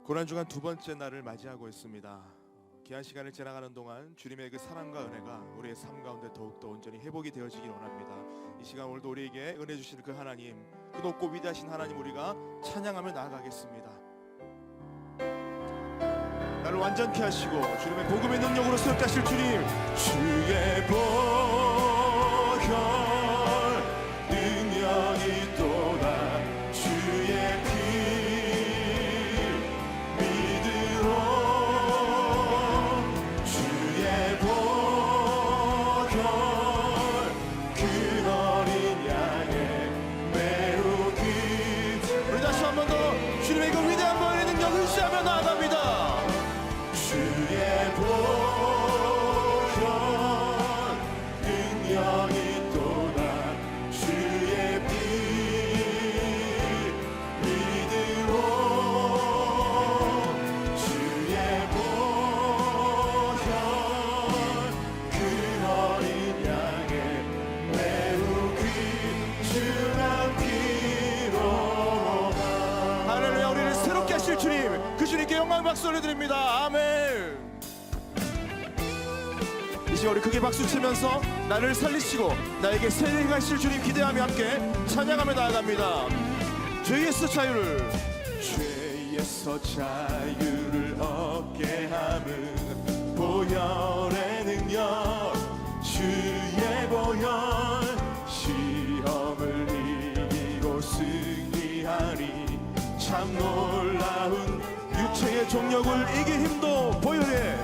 고난주간 두 번째 날을 맞이하고 있습니다. 귀한 시간을 지나가는 동안 주님의 그 사랑과 은혜가 우리의 삶 가운데 더욱더 온전히 회복이 되어지길 원합니다. 이 시간 오늘도 우리에게 은혜 주시는 그 하나님, 그 높고 위대하신 하나님 우리가 찬양하며 나아가겠습니다. 나를 완전케 하시고 주님의 복음의 능력으로 세우게 하실 주님, 주의 보혈 능력이 또다 주의 피 믿으로 주의 보혈 그 어린 양의 매우 깊. 우리 다시 한 번 더 주님의 그 위대한 보혈의 능력을 의지하며 나아갑니다. 주의 보혈 능력이 또다 주의 피 믿으로 주의 보혈 그 어린 양의 매우 귀중한 피로. 할렐루야. 우리를 새롭게 하실 주님, 그 주님께 영광 박수 올려드립니다. 아멘. 이제 우리 크게 박수 치면서 나를 살리시고 나에게 새를 행하실 주님 기대하며 함께 찬양하며 나아갑니다. 죄에서 자유를, 죄에서 자유를 얻게 함은 보혈의 능력, 주의 보혈 시험을 이기고 승리하니 참 놀라운 육체의 정욕을 이길 힘도 보혈에,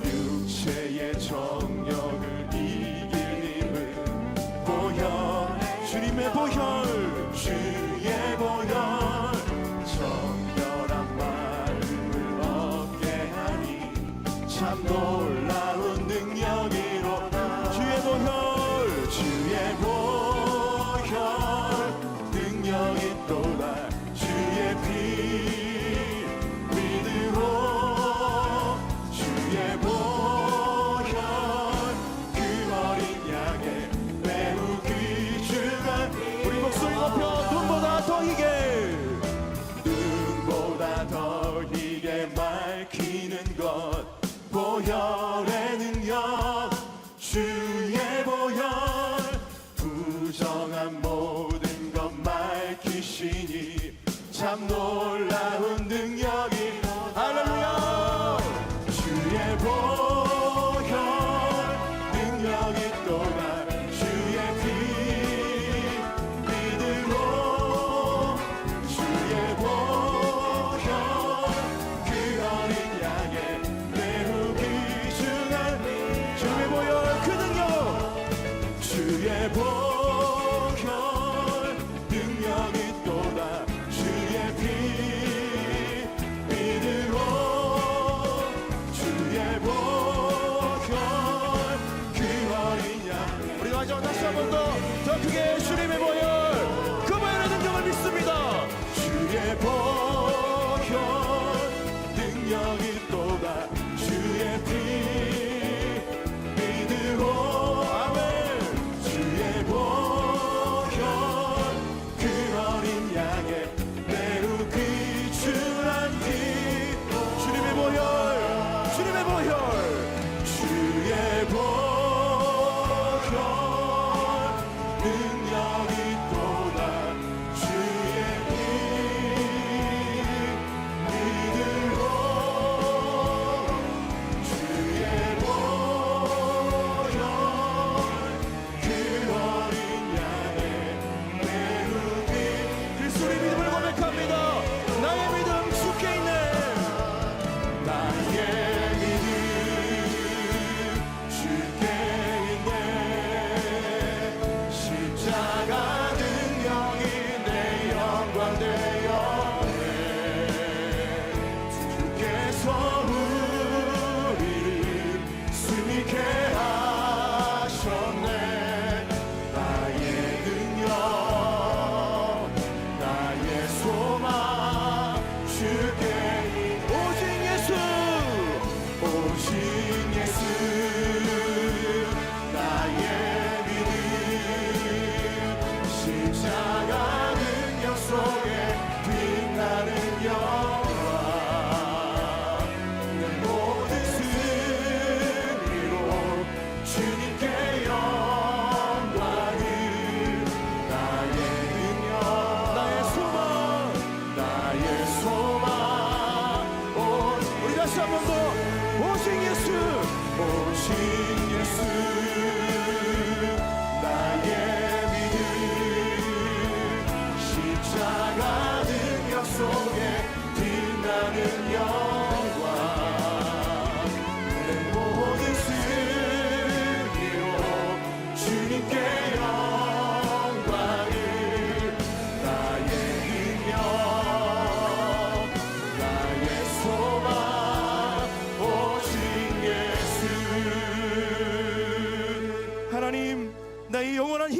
육체의 정욕을 이길 힘은 보혈, 주님의 보혈, 주의 보혈 정결한 마음을 얻게 하니 참 놀라운 능력이로다. 주의 보혈, 주의 보혈 능력이 또다 주의 피 믿으로 주의 보혈 그 어린 양의 매우 귀중한. 우리 목소리 높여 눈보다 더 희게, 눈보다 더 희게 밝히는 것 보혈의 능력, 주의 보혈 부정한 모든 것 밝히시니 참 놀라운 능력이. 할렐루야. 주의 보혈 능력이 또다 주의 피 믿으로 주의 보혈 그 어린 양의 매우 귀중한 주의 보혈 그 능력, 주의 보혈 능력이 또다 주의 피 믿으로 주의 보혈 그 어린 양. 우리 마지막 다시 한 번 더 크게 주님의 보혈, 그 보혈의 능력을 믿습니다. 주의 보혈 능력이 또다 주의 피 믿으로. 아멘. 주의 보혈 그 어린 양의 매우 귀중한 피. 주님의 보혈, 주님의 보혈, 주의 보혈 능력이 또다 주의 피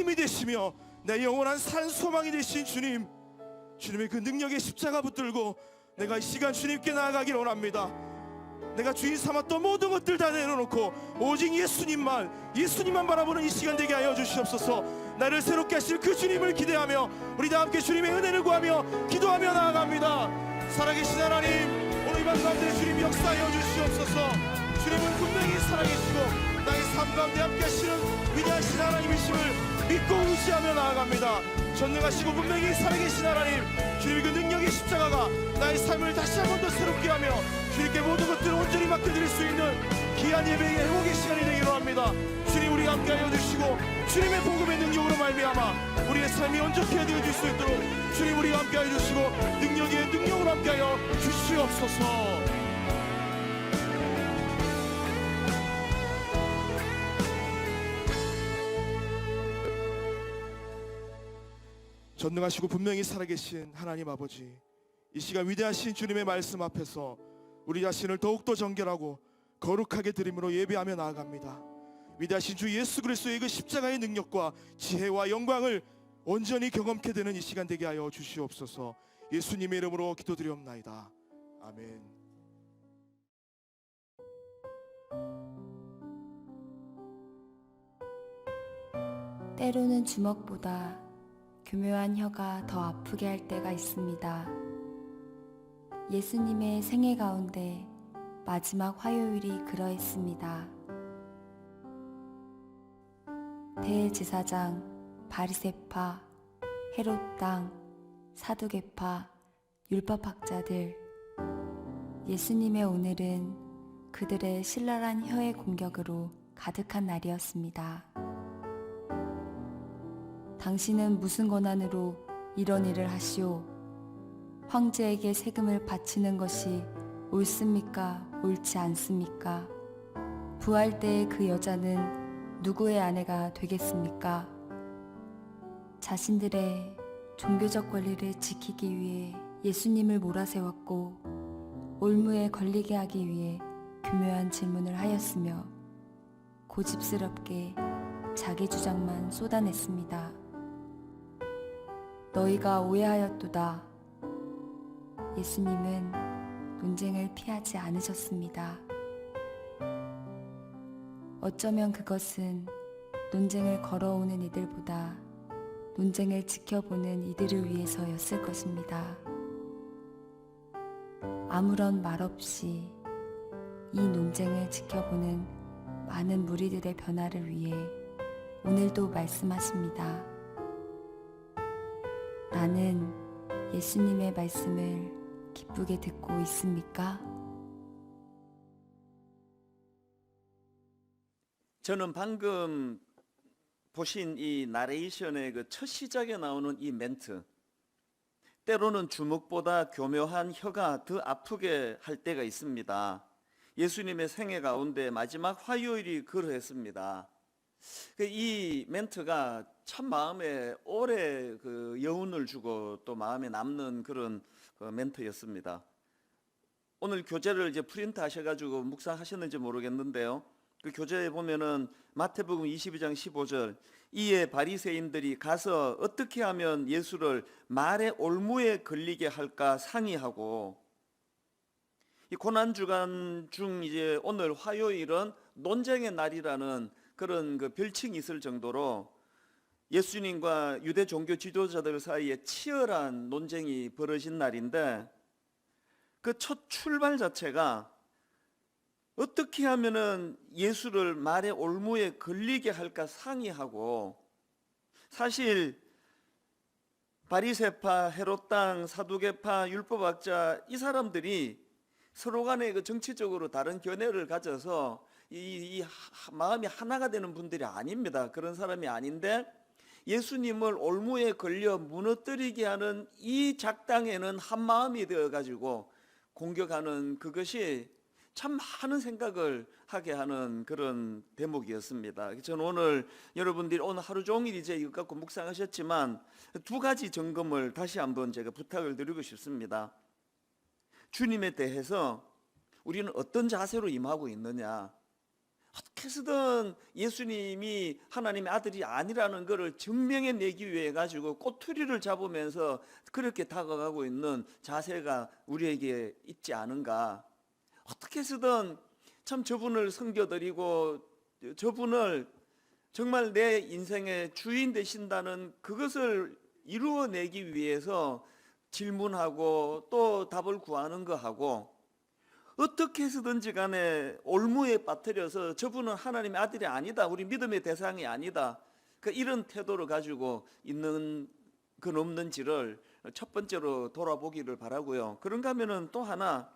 힘이 되시며 내 영원한 산 소망이 되신 주님, 주님의 그 능력의 십자가 붙들고 내가 이 시간 주님께 나아가길 원합니다. 내가 주인 삼았던 모든 것들 다 내려놓고 오직 예수님만 바라보는 이 시간 되게 하여 주시옵소서. 나를 새롭게 하실 그 주님을 기대하며 우리 다 함께 주님의 은혜를 구하며 기도하며 나아갑니다. 살아계신 하나님, 오늘 이 밤 가운데 주님 역사하여 주시옵소서. 주님은 분명히 살아계시고 나의 삶 가운데 함께 하시는 위대하신 하나님이심을 믿고 의지하며 나아갑니다. 전능하시고 분명히 살아계신 하나님, 주님의 그 능력의 십자가가 나의 삶을 다시 한 번 더 새롭게 하며 주님께 모든 것들을 온전히 맡겨드릴 수 있는 귀한 예배의 회복의 시간이 되기로 합니다. 주님, 우리가 함께하여 주시고 주님의 복음의 능력으로 말미암아 우리의 삶이 온전케 되어질 수 있도록 주님, 우리가 함께하여 주시고 능력의 능력으로 함께하여 주시옵소서. 전능하시고 분명히 살아계신 하나님 아버지, 이 시간 위대하신 주님의 말씀 앞에서 우리 자신을 더욱더 정결하고 거룩하게 드림으로 예배하며 나아갑니다. 위대하신 주 예수 그리스도의 그 십자가의 능력과 지혜와 영광을 온전히 경험케 되는 이 시간 되게 하여 주시옵소서. 예수님의 이름으로 기도드리옵나이다. 아멘. 때로는 주먹보다 교묘한 혀가 더 아프게 할 때가 있습니다. 예수님의 생애 가운데 마지막 화요일이 그러했습니다. 대제사장, 바리새파, 헤롯 땅, 사두개파, 율법학자들, 예수님의 오늘은 그들의 신랄한 혀의 공격으로 가득한 날이었습니다. 당신은 무슨 권한으로 이런 일을 하시오? 황제에게 세금을 바치는 것이 옳습니까? 옳지 않습니까? 부활 때의 그 여자는 누구의 아내가 되겠습니까? 자신들의 종교적 권리를 지키기 위해 예수님을 몰아세웠고 올무에 걸리게 하기 위해 교묘한 질문을 하였으며 고집스럽게 자기 주장만 쏟아냈습니다. 너희가 오해하였도다. 예수님은 논쟁을 피하지 않으셨습니다. 어쩌면 그것은 논쟁을 걸어오는 이들보다 논쟁을 지켜보는 이들을 위해서였을 것입니다. 아무런 말 없이 이 논쟁을 지켜보는 많은 무리들의 변화를 위해 오늘도 말씀하십니다. 나는 예수님의 말씀을 기쁘게 듣고 있습니까? 저는 방금 보신 이 나레이션의 그 첫 시작에 나오는 이 멘트, 때로는 주먹보다 교묘한 혀가 더 아프게 할 때가 있습니다. 예수님의 생애 가운데 마지막 화요일이 그러했습니다. 이 멘트가 참 마음에 오래 그 여운을 주고 또 마음에 남는 그런 멘트였습니다. 오늘 교재를 이제 프린트 하셔가지고 묵상하셨는지 모르겠는데요. 그 교재에 보면은 마태복음 22장 15절, 이에 바리새인들이 가서 어떻게 하면 예수를 말의 올무에 걸리게 할까 상의하고, 이 고난 주간 중 이제 오늘 화요일은 논쟁의 날이라는 그런 그 별칭이 있을 정도로 예수님과 유대 종교 지도자들 사이에 치열한 논쟁이 벌어진 날인데, 그 첫 출발 자체가 어떻게 하면은 예수를 말의 올무에 걸리게 할까 상의하고, 사실 바리새파, 헤롯 땅, 사두개파, 율법학자, 이 사람들이 서로 간에 그 정치적으로 다른 견해를 가져서 이 마음이 하나가 되는 분들이 아닙니다. 그런 사람이 아닌데 예수님을 올무에 걸려 무너뜨리게 하는 이 작당에는 한 마음이 되어가지고 공격하는, 그것이 참 많은 생각을 하게 하는 그런 대목이었습니다. 저는 오늘 여러분들이 오늘 하루 종일 이제 이것 갖고 묵상하셨지만 두 가지 점검을 다시 한번 제가 부탁을 드리고 싶습니다. 주님에 대해서 우리는 어떤 자세로 임하고 있느냐, 어떻게 해서든 예수님이 하나님의 아들이 아니라는 것을 증명해 내기 위해 가지고 꼬투리를 잡으면서 그렇게 다가가고 있는 자세가 우리에게 있지 않은가. 어떻게 해서든 참 저분을 섬겨드리고 저분을 정말 내 인생의 주인 되신다는 그것을 이루어내기 위해서 질문하고 또 답을 구하는 거하고, 어떻게 해서든지 간에 올무에 빠뜨려서 저분은 하나님의 아들이 아니다, 우리 믿음의 대상이 아니다, 이런 태도를 가지고 있는 건 없는지를 첫 번째로 돌아보기를 바라고요. 그런가 하면은 또 하나,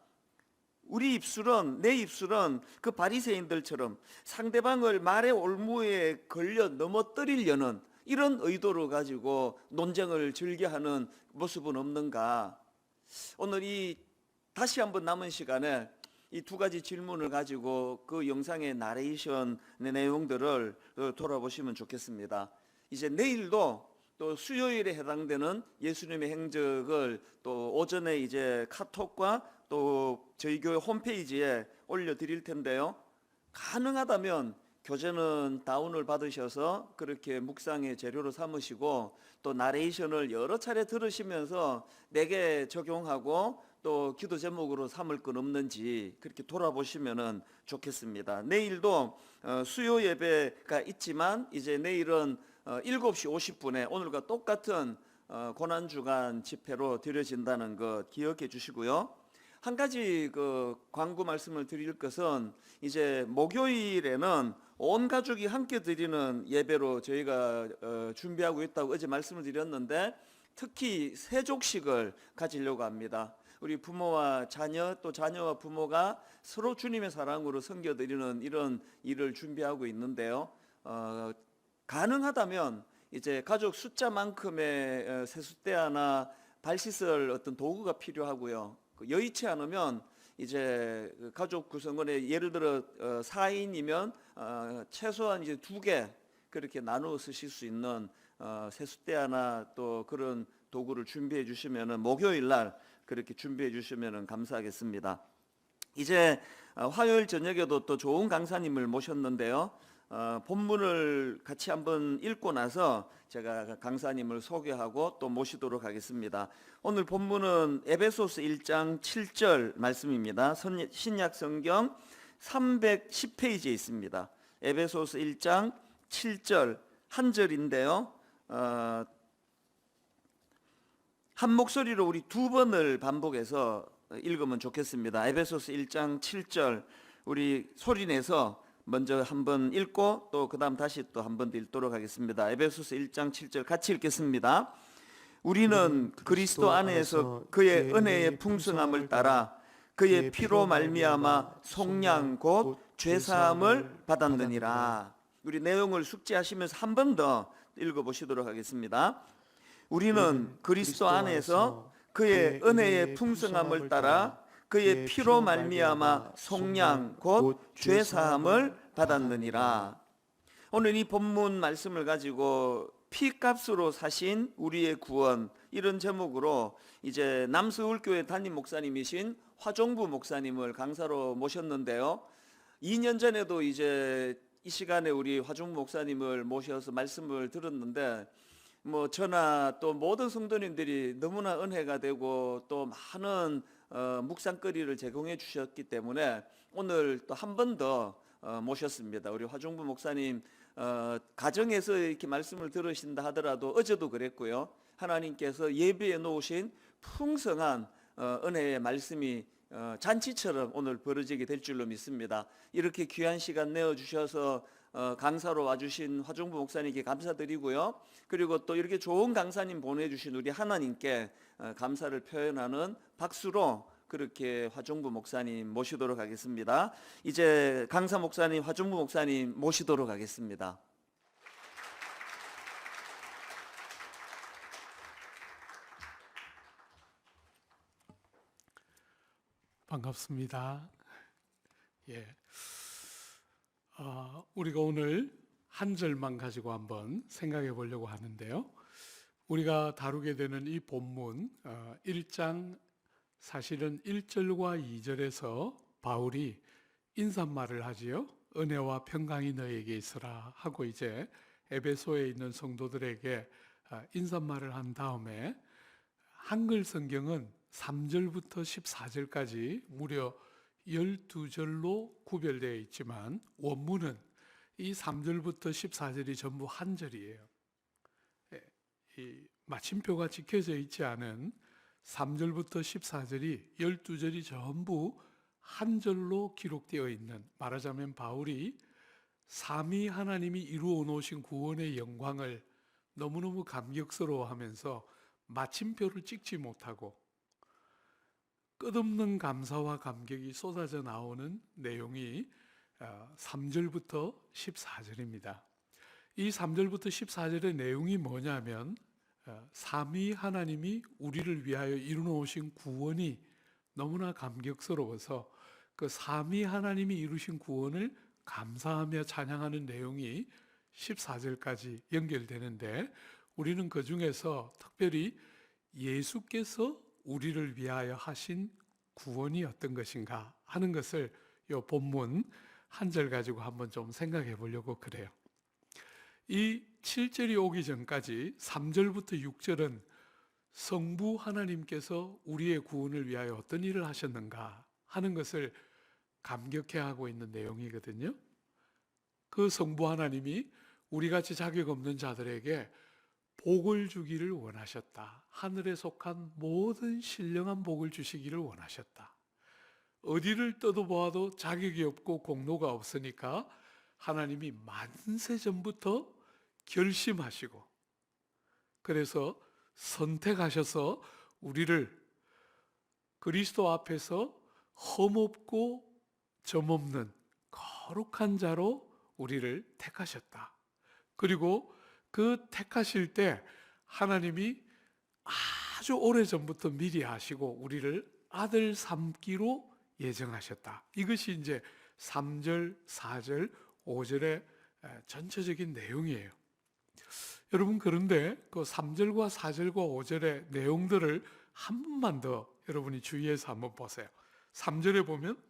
우리 입술은, 내 입술은 그 바리새인들처럼 상대방을 말의 올무에 걸려 넘어뜨리려는 이런 의도로 가지고 논쟁을 즐겨하는 모습은 없는가. 오늘 이 다시 한번 남은 시간에 이 두 가지 질문을 가지고 그 영상의 나레이션의 내용들을 돌아보시면 좋겠습니다. 이제 내일도 또 수요일에 해당되는 예수님의 행적을 또 오전에 이제 카톡과 또 저희 교회 홈페이지에 올려드릴 텐데요. 가능하다면 교재는 다운을 받으셔서 그렇게 묵상의 재료로 삼으시고 또 나레이션을 여러 차례 들으시면서 내게 적용하고 또 기도 제목으로 삼을 건 없는지 그렇게 돌아보시면 좋겠습니다. 내일도 수요 예배가 있지만 이제 내일은 7시 50분에 오늘과 똑같은 고난주간 집회로 드려진다는 것 기억해 주시고요. 한 가지 광고 말씀을 드릴 것은 이제 목요일에는 온 가족이 함께 드리는 예배로 저희가 준비하고 있다고 어제 말씀을 드렸는데, 특히 세족식을 가지려고 합니다. 우리 부모와 자녀 또 자녀와 부모가 서로 주님의 사랑으로 섬겨드리는 이런 일을 준비하고 있는데요. 가능하다면 이제 가족 숫자만큼의 세숫대야나 발 씻을 어떤 도구가 필요하고요. 여의치 않으면 이제 가족 구성원에 예를 들어 4인이면 최소한 이제 2개 그렇게 나누어 쓰실 수 있는 세숫대야나 또 그런 도구를 준비해 주시면은 목요일 날 그렇게 준비해 주시면은 감사하겠습니다. 이제 화요일 저녁에도 또 좋은 강사님을 모셨는데요. 본문을 같이 한번 읽고 나서 제가 강사님을 소개하고 또 모시도록 하겠습니다. 오늘 본문은 에베소서 1장 7절 말씀입니다. 신약 성경 310페이지에 있습니다. 에베소서 1장 7절 한 절인데요. 한 목소리로 우리 2번을 반복해서 읽으면 좋겠습니다. 에베소서 1장 7절 우리 소리내서 먼저 한번 읽고 또 그다음 다시 또 한 번 더 읽도록 하겠습니다. 에베소서 1장 7절 같이 읽겠습니다. 우리는 그리스도 안에서 그의 은혜의 풍성함을 따라 그의 피로 말미암아 속량 곧 죄사함을 받았느니라. 우리 내용을 숙지하시면서 한 번 더 읽어보시도록 하겠습니다. 우리는 그리스도 안에서 그의 은혜의 풍성함을 따라 그의 피로 말미암아 속량 곧 죄사함을 받았느니라. 오늘 이 본문 말씀을 가지고 피값으로 사신 우리의 구원, 이런 제목으로 이제 남서울교회 담임 목사님이신 화종부 목사님을 강사로 모셨는데요. 2년 전에도 이제 이 시간에 우리 화종부 목사님을 모셔서 말씀을 들었는데 저나 또 모든 성도님들이 너무나 은혜가 되고 또 많은 묵상거리를 제공해 주셨기 때문에 오늘 또 한 번 더 모셨습니다. 우리 화종부 목사님 가정에서 이렇게 말씀을 들으신다 하더라도 어제도 그랬고요. 하나님께서 예비해 놓으신 풍성한 은혜의 말씀이 잔치처럼 오늘 벌어지게 될 줄로 믿습니다. 이렇게 귀한 시간 내어주셔서 강사로 와주신 화종부 목사님께 감사드리고요. 그리고 또 이렇게 좋은 강사님 보내주신 우리 하나님께 감사를 표현하는 박수로 그렇게 화종부 목사님 모시도록 하겠습니다. 이제 강사 목사님, 화종부 목사님 모시도록 하겠습니다. 반갑습니다. 우리가 오늘 한 절만 가지고 한번 생각해 보려고 하는데요. 우리가 다루게 되는 이 본문 1장 사실은 1절과 2절에서 바울이 인사말을 하지요. 은혜와 평강이 너에게 있으라 하고 이제 에베소에 있는 성도들에게 인사말을 한 다음에 한글 성경은 3절부터 14절까지 무려 12절로 구별되어 있지만 원문은 이 3절부터 14절이 전부 한 절이에요. 이 마침표가 찍혀져 있지 않은 3절부터 14절이 12절이 전부 한 절로 기록되어 있는, 말하자면 바울이 삼위 하나님이 이루어 놓으신 구원의 영광을 너무너무 감격스러워하면서 마침표를 찍지 못하고 끝없는 감사와 감격이 쏟아져 나오는 내용이 3절부터 14절입니다. 이 3절부터 14절의 내용이 뭐냐면 삼위 하나님이 우리를 위하여 이루어놓으신 구원이 너무나 감격스러워서 그 삼위 하나님이 이루신 구원을 감사하며 찬양하는 내용이 14절까지 연결되는데, 우리는 그 중에서 특별히 예수께서 우리를 위하여 하신 구원이 어떤 것인가 하는 것을 이 본문 한 절 가지고 한번 좀 생각해 보려고 그래요. 이 7절이 오기 전까지 3절부터 6절은 성부 하나님께서 우리의 구원을 위하여 어떤 일을 하셨는가 하는 것을 감격해하고 있는 내용이거든요. 그 성부 하나님이 우리같이 자격 없는 자들에게 복을 주기를 원하셨다. 하늘에 속한 모든 신령한 복을 주시기를 원하셨다. 어디를 떠도보아도 자격이 없고 공로가 없으니까 하나님이 만세 전부터 결심하시고 그래서 선택하셔서 우리를 그리스도 앞에서 흠없고 점없는 거룩한 자로 우리를 택하셨다. 그리고 그 택하실 때 하나님이 아주 오래전부터 미리 하시고 우리를 아들 삼기로 예정하셨다. 이것이 이제 3절, 4절, 5절의 전체적인 내용이에요. 여러분, 그런데 그 3절과 4절과 5절의 내용들을 한 번만 더 여러분이 주의해서 한번 보세요. 3절에 보면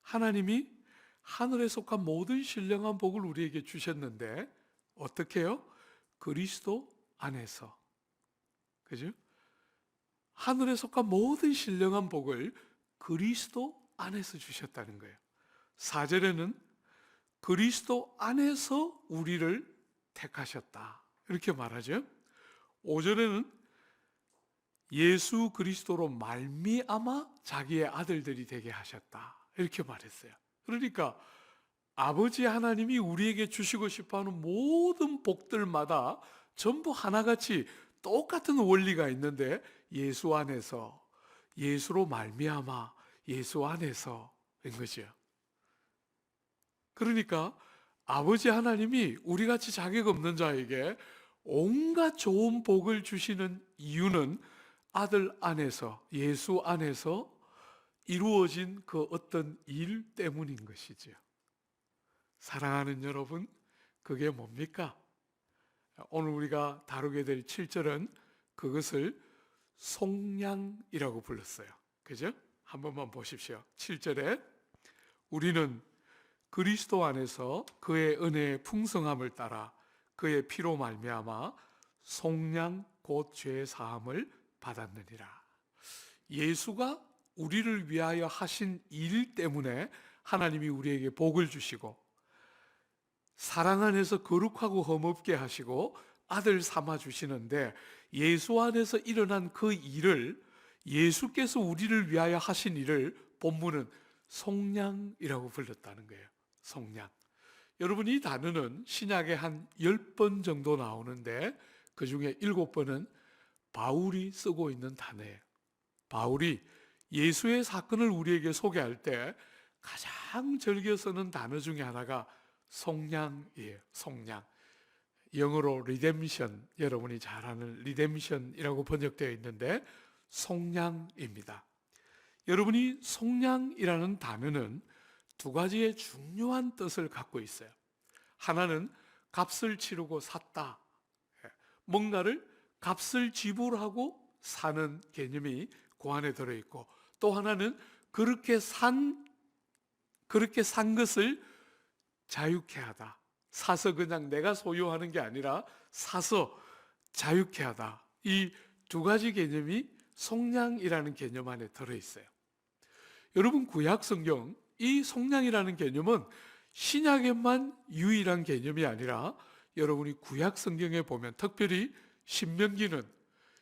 하나님이 하늘에 속한 모든 신령한 복을 우리에게 주셨는데 어떻게 해요? 그리스도 안에서. 그죠? 하늘에 속한 모든 신령한 복을 그리스도 안에서 주셨다는 거예요. 4절에는 그리스도 안에서 우리를 택하셨다. 이렇게 말하죠. 5절에는 예수 그리스도로 말미암아 자기의 아들들이 되게 하셨다. 이렇게 말했어요. 그러니까 아버지 하나님이 우리에게 주시고 싶어하는 모든 복들마다 전부 하나같이 똑같은 원리가 있는데 예수 안에서, 예수로 말미암아, 예수 안에서인 거죠. 그러니까 아버지 하나님이 우리같이 자격 없는 자에게 온갖 좋은 복을 주시는 이유는 아들 안에서, 예수 안에서 이루어진 그 어떤 일 때문인 것이죠. 사랑하는 여러분, 그게 뭡니까? 오늘 우리가 다루게 될 7절은 그것을 속량이라고 불렀어요. 그죠? 한 번만 보십시오. 7절에 우리는 그리스도 안에서 그의 은혜의 풍성함을 따라 그의 피로 말미암아 속량 곧 죄 사함을 받았느니라. 예수가 우리를 위하여 하신 일 때문에 하나님이 우리에게 복을 주시고 사랑 안에서 거룩하고 흠없게 하시고 아들 삼아 주시는데, 예수 안에서 일어난 그 일을, 예수께서 우리를 위하여 하신 일을 본문은 속량이라고 불렀다는 거예요. 속량. 여러분, 이 단어는 신약에 한 10번 정도 나오는데 그 중에 7번은 바울이 쓰고 있는 단어예요. 바울이 예수의 사건을 우리에게 소개할 때 가장 즐겨 쓰는 단어 중에 하나가 속량이에요. 속량. 영어로 redemption, 여러분이 잘 아는 redemption이라고 번역되어 있는데 속량입니다. 여러분이 속량이라는 단어는 두 가지의 중요한 뜻을 갖고 있어요. 하나는 값을 치르고 샀다. 뭔가를 값을 지불하고 사는 개념이 그 안에 들어있고, 또 하나는 그렇게 산 것을 자유케 하다. 사서 그냥 내가 소유하는 게 아니라 사서 자유케 하다. 이 두 가지 개념이 속량이라는 개념 안에 들어있어요. 여러분, 구약 성경 이 속량이라는 개념은 신약에만 유일한 개념이 아니라 여러분이 구약 성경에 보면, 특별히 신명기는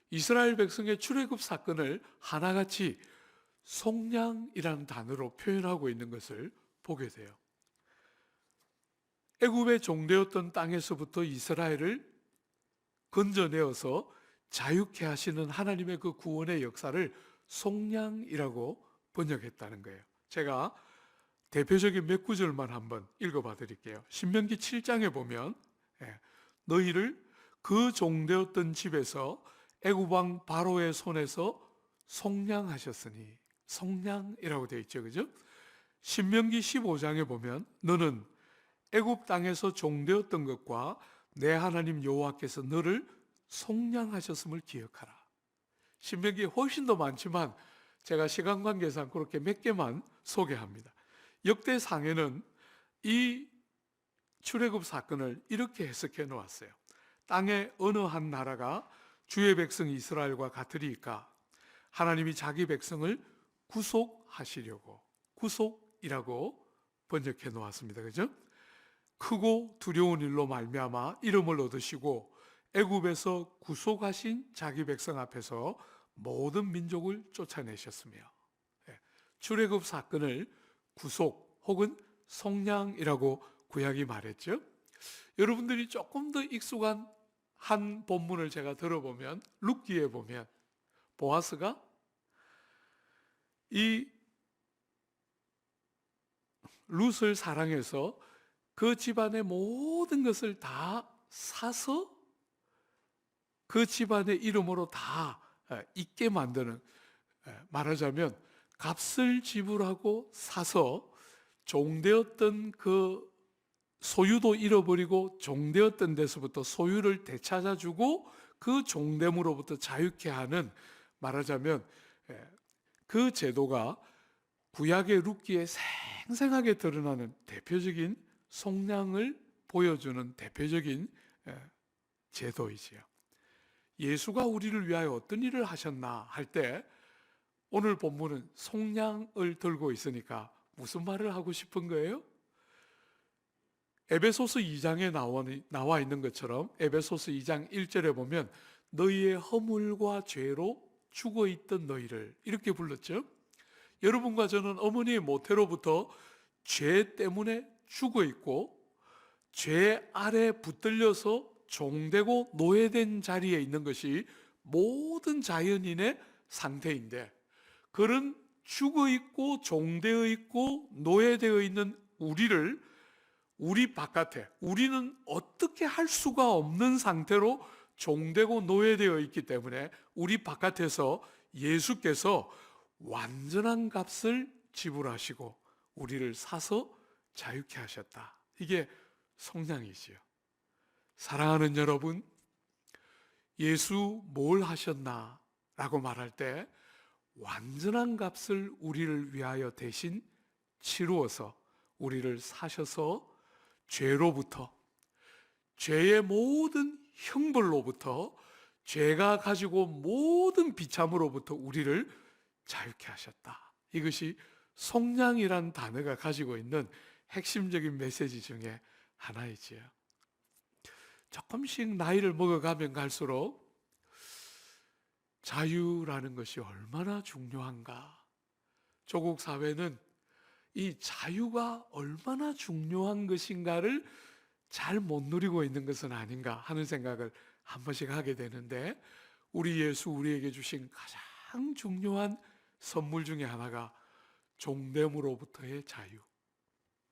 이스라엘 백성의 출애굽 사건을 하나같이 속량이라는 단어로 표현하고 있는 것을 보게 돼요. 애굽의 종되었던 땅에서부터 이스라엘을 건져내어서 자유케 하시는 하나님의 그 구원의 역사를 속량이라고 번역했다는 거예요. 제가 대표적인 몇 구절만 한번 읽어봐 드릴게요. 신명기 7장에 보면 너희를 그 종되었던 집에서 애굽 왕 바로의 손에서 속량하셨으니, 속량이라고 되어 있죠, 그죠? 신명기 15장에 보면 너는 애굽 땅에서 종되었던 것과 내 하나님 여호와께서 너를 속량하셨음을 기억하라. 신명기에 훨씬 더 많지만 제가 시간 관계상 그렇게 몇 개만 소개합니다. 역대상에는 이 출애굽 사건을 이렇게 해석해 놓았어요. 땅의 어느 한 나라가 주의 백성 이스라엘과 같으리까 하나님이 자기 백성을 구속하시려고, 구속이라고 번역해 놓았습니다. 그죠? 크고 두려운 일로 말미암아 이름을 얻으시고 애굽에서 구속하신 자기 백성 앞에서 모든 민족을 쫓아내셨으며, 출애굽 사건을 구속 혹은 속량이라고 구약이 말했죠. 여러분들이 조금 더 익숙한 한 본문을 제가 들어보면, 룻기에 보면 보아스가 이 룻을 사랑해서 그 집안의 모든 것을 다 사서 그 집안의 이름으로 다 있게 만드는, 말하자면 값을 지불하고 사서 종되었던 그 소유도 잃어버리고 종되었던 데서부터 소유를 되찾아주고 그 종됨으로부터 자유케 하는, 말하자면 그 제도가 구약의 룻기에 생생하게 드러나는 대표적인 속량을 보여주는 대표적인 제도이지요. 예수가 우리를 위하여 어떤 일을 하셨나 할 때 오늘 본문은 속량을 들고 있으니까 무슨 말을 하고 싶은 거예요? 에베소서 2장에 나와 있는 것처럼 에베소서 2장 1절에 보면 너희의 허물과 죄로 죽어있던 너희를, 이렇게 불렀죠. 여러분과 저는 어머니의 모태로부터 죄 때문에 죽어있고 죄 아래 붙들려서 종되고 노예된 자리에 있는 것이 모든 자연인의 상태인데, 그런 죽어있고 종되어 있고 노예되어 있는 우리를 우리 바깥에, 우리는 어떻게 할 수가 없는 상태로 종되고 노예되어 있기 때문에 우리 바깥에서 예수께서 완전한 값을 지불하시고 우리를 사서 자유케 하셨다. 이게 속량이지요. 사랑하는 여러분, 예수 뭘 하셨나 라고 말할 때 완전한 값을 우리를 위하여 대신 치루어서 우리를 사셔서 죄로부터, 죄의 모든 형벌로부터, 죄가 가지고 모든 비참으로부터 우리를 자유케 하셨다. 이것이 속량이란 단어가 가지고 있는 핵심적인 메시지 중에 하나이지요. 조금씩 나이를 먹어가면 갈수록 자유라는 것이 얼마나 중요한가, 조국 사회는 이 자유가 얼마나 중요한 것인가를 잘 못 누리고 있는 것은 아닌가 하는 생각을 한 번씩 하게 되는데, 우리 예수 우리에게 주신 가장 중요한 선물 중에 하나가 종됨으로부터의 자유,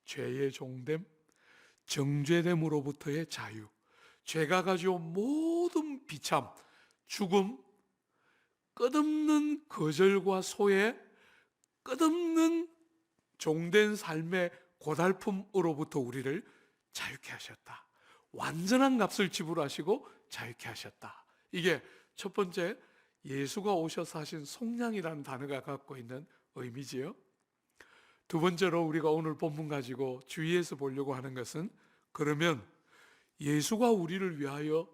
죄의 종됨, 정죄됨으로부터의 자유, 죄가 가져온 모든 비참, 죽음, 끝없는 거절과 소외, 끝없는 종된 삶의 고달픔으로부터 우리를 자유케 하셨다. 완전한 값을 지불하시고 자유케 하셨다. 이게 첫 번째, 예수가 오셔서 하신 속량이라는 단어가 갖고 있는 의미지요. 두 번째로 우리가 오늘 본문 가지고 주의해서 보려고 하는 것은, 그러면 예수가 우리를 위하여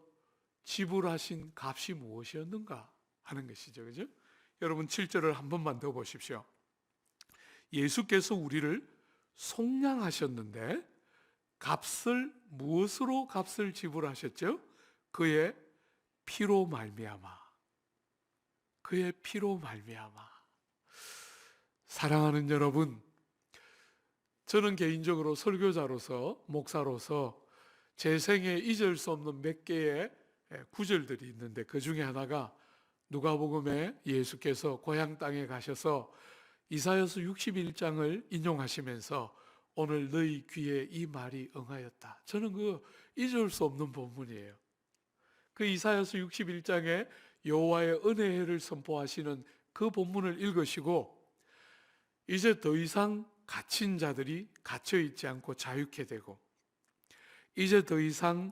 지불하신 값이 무엇이었는가 하는 것이죠. 그죠? 여러분 7절을 한 번만 더 보십시오. 예수께서 우리를 속량하셨는데 무엇으로 값을 지불하셨죠? 그의 피로 말미암아. 그의 피로 말미암아. 사랑하는 여러분, 저는 개인적으로 설교자로서, 목사로서 제 생에 잊을 수 없는 몇 개의 구절들이 있는데, 그 중에 하나가 누가복음에 예수께서 고향 땅에 가셔서 이사야서 61장을 인용하시면서 오늘 너희 귀에 이 말이 응하였다. 저는 그 잊을 수 없는 본문이에요. 그 이사야서 61장에 여호와의 은혜를 선포하시는 그 본문을 읽으시고, 이제 더 이상 갇힌 자들이 갇혀 있지 않고 자유케 되고, 이제 더 이상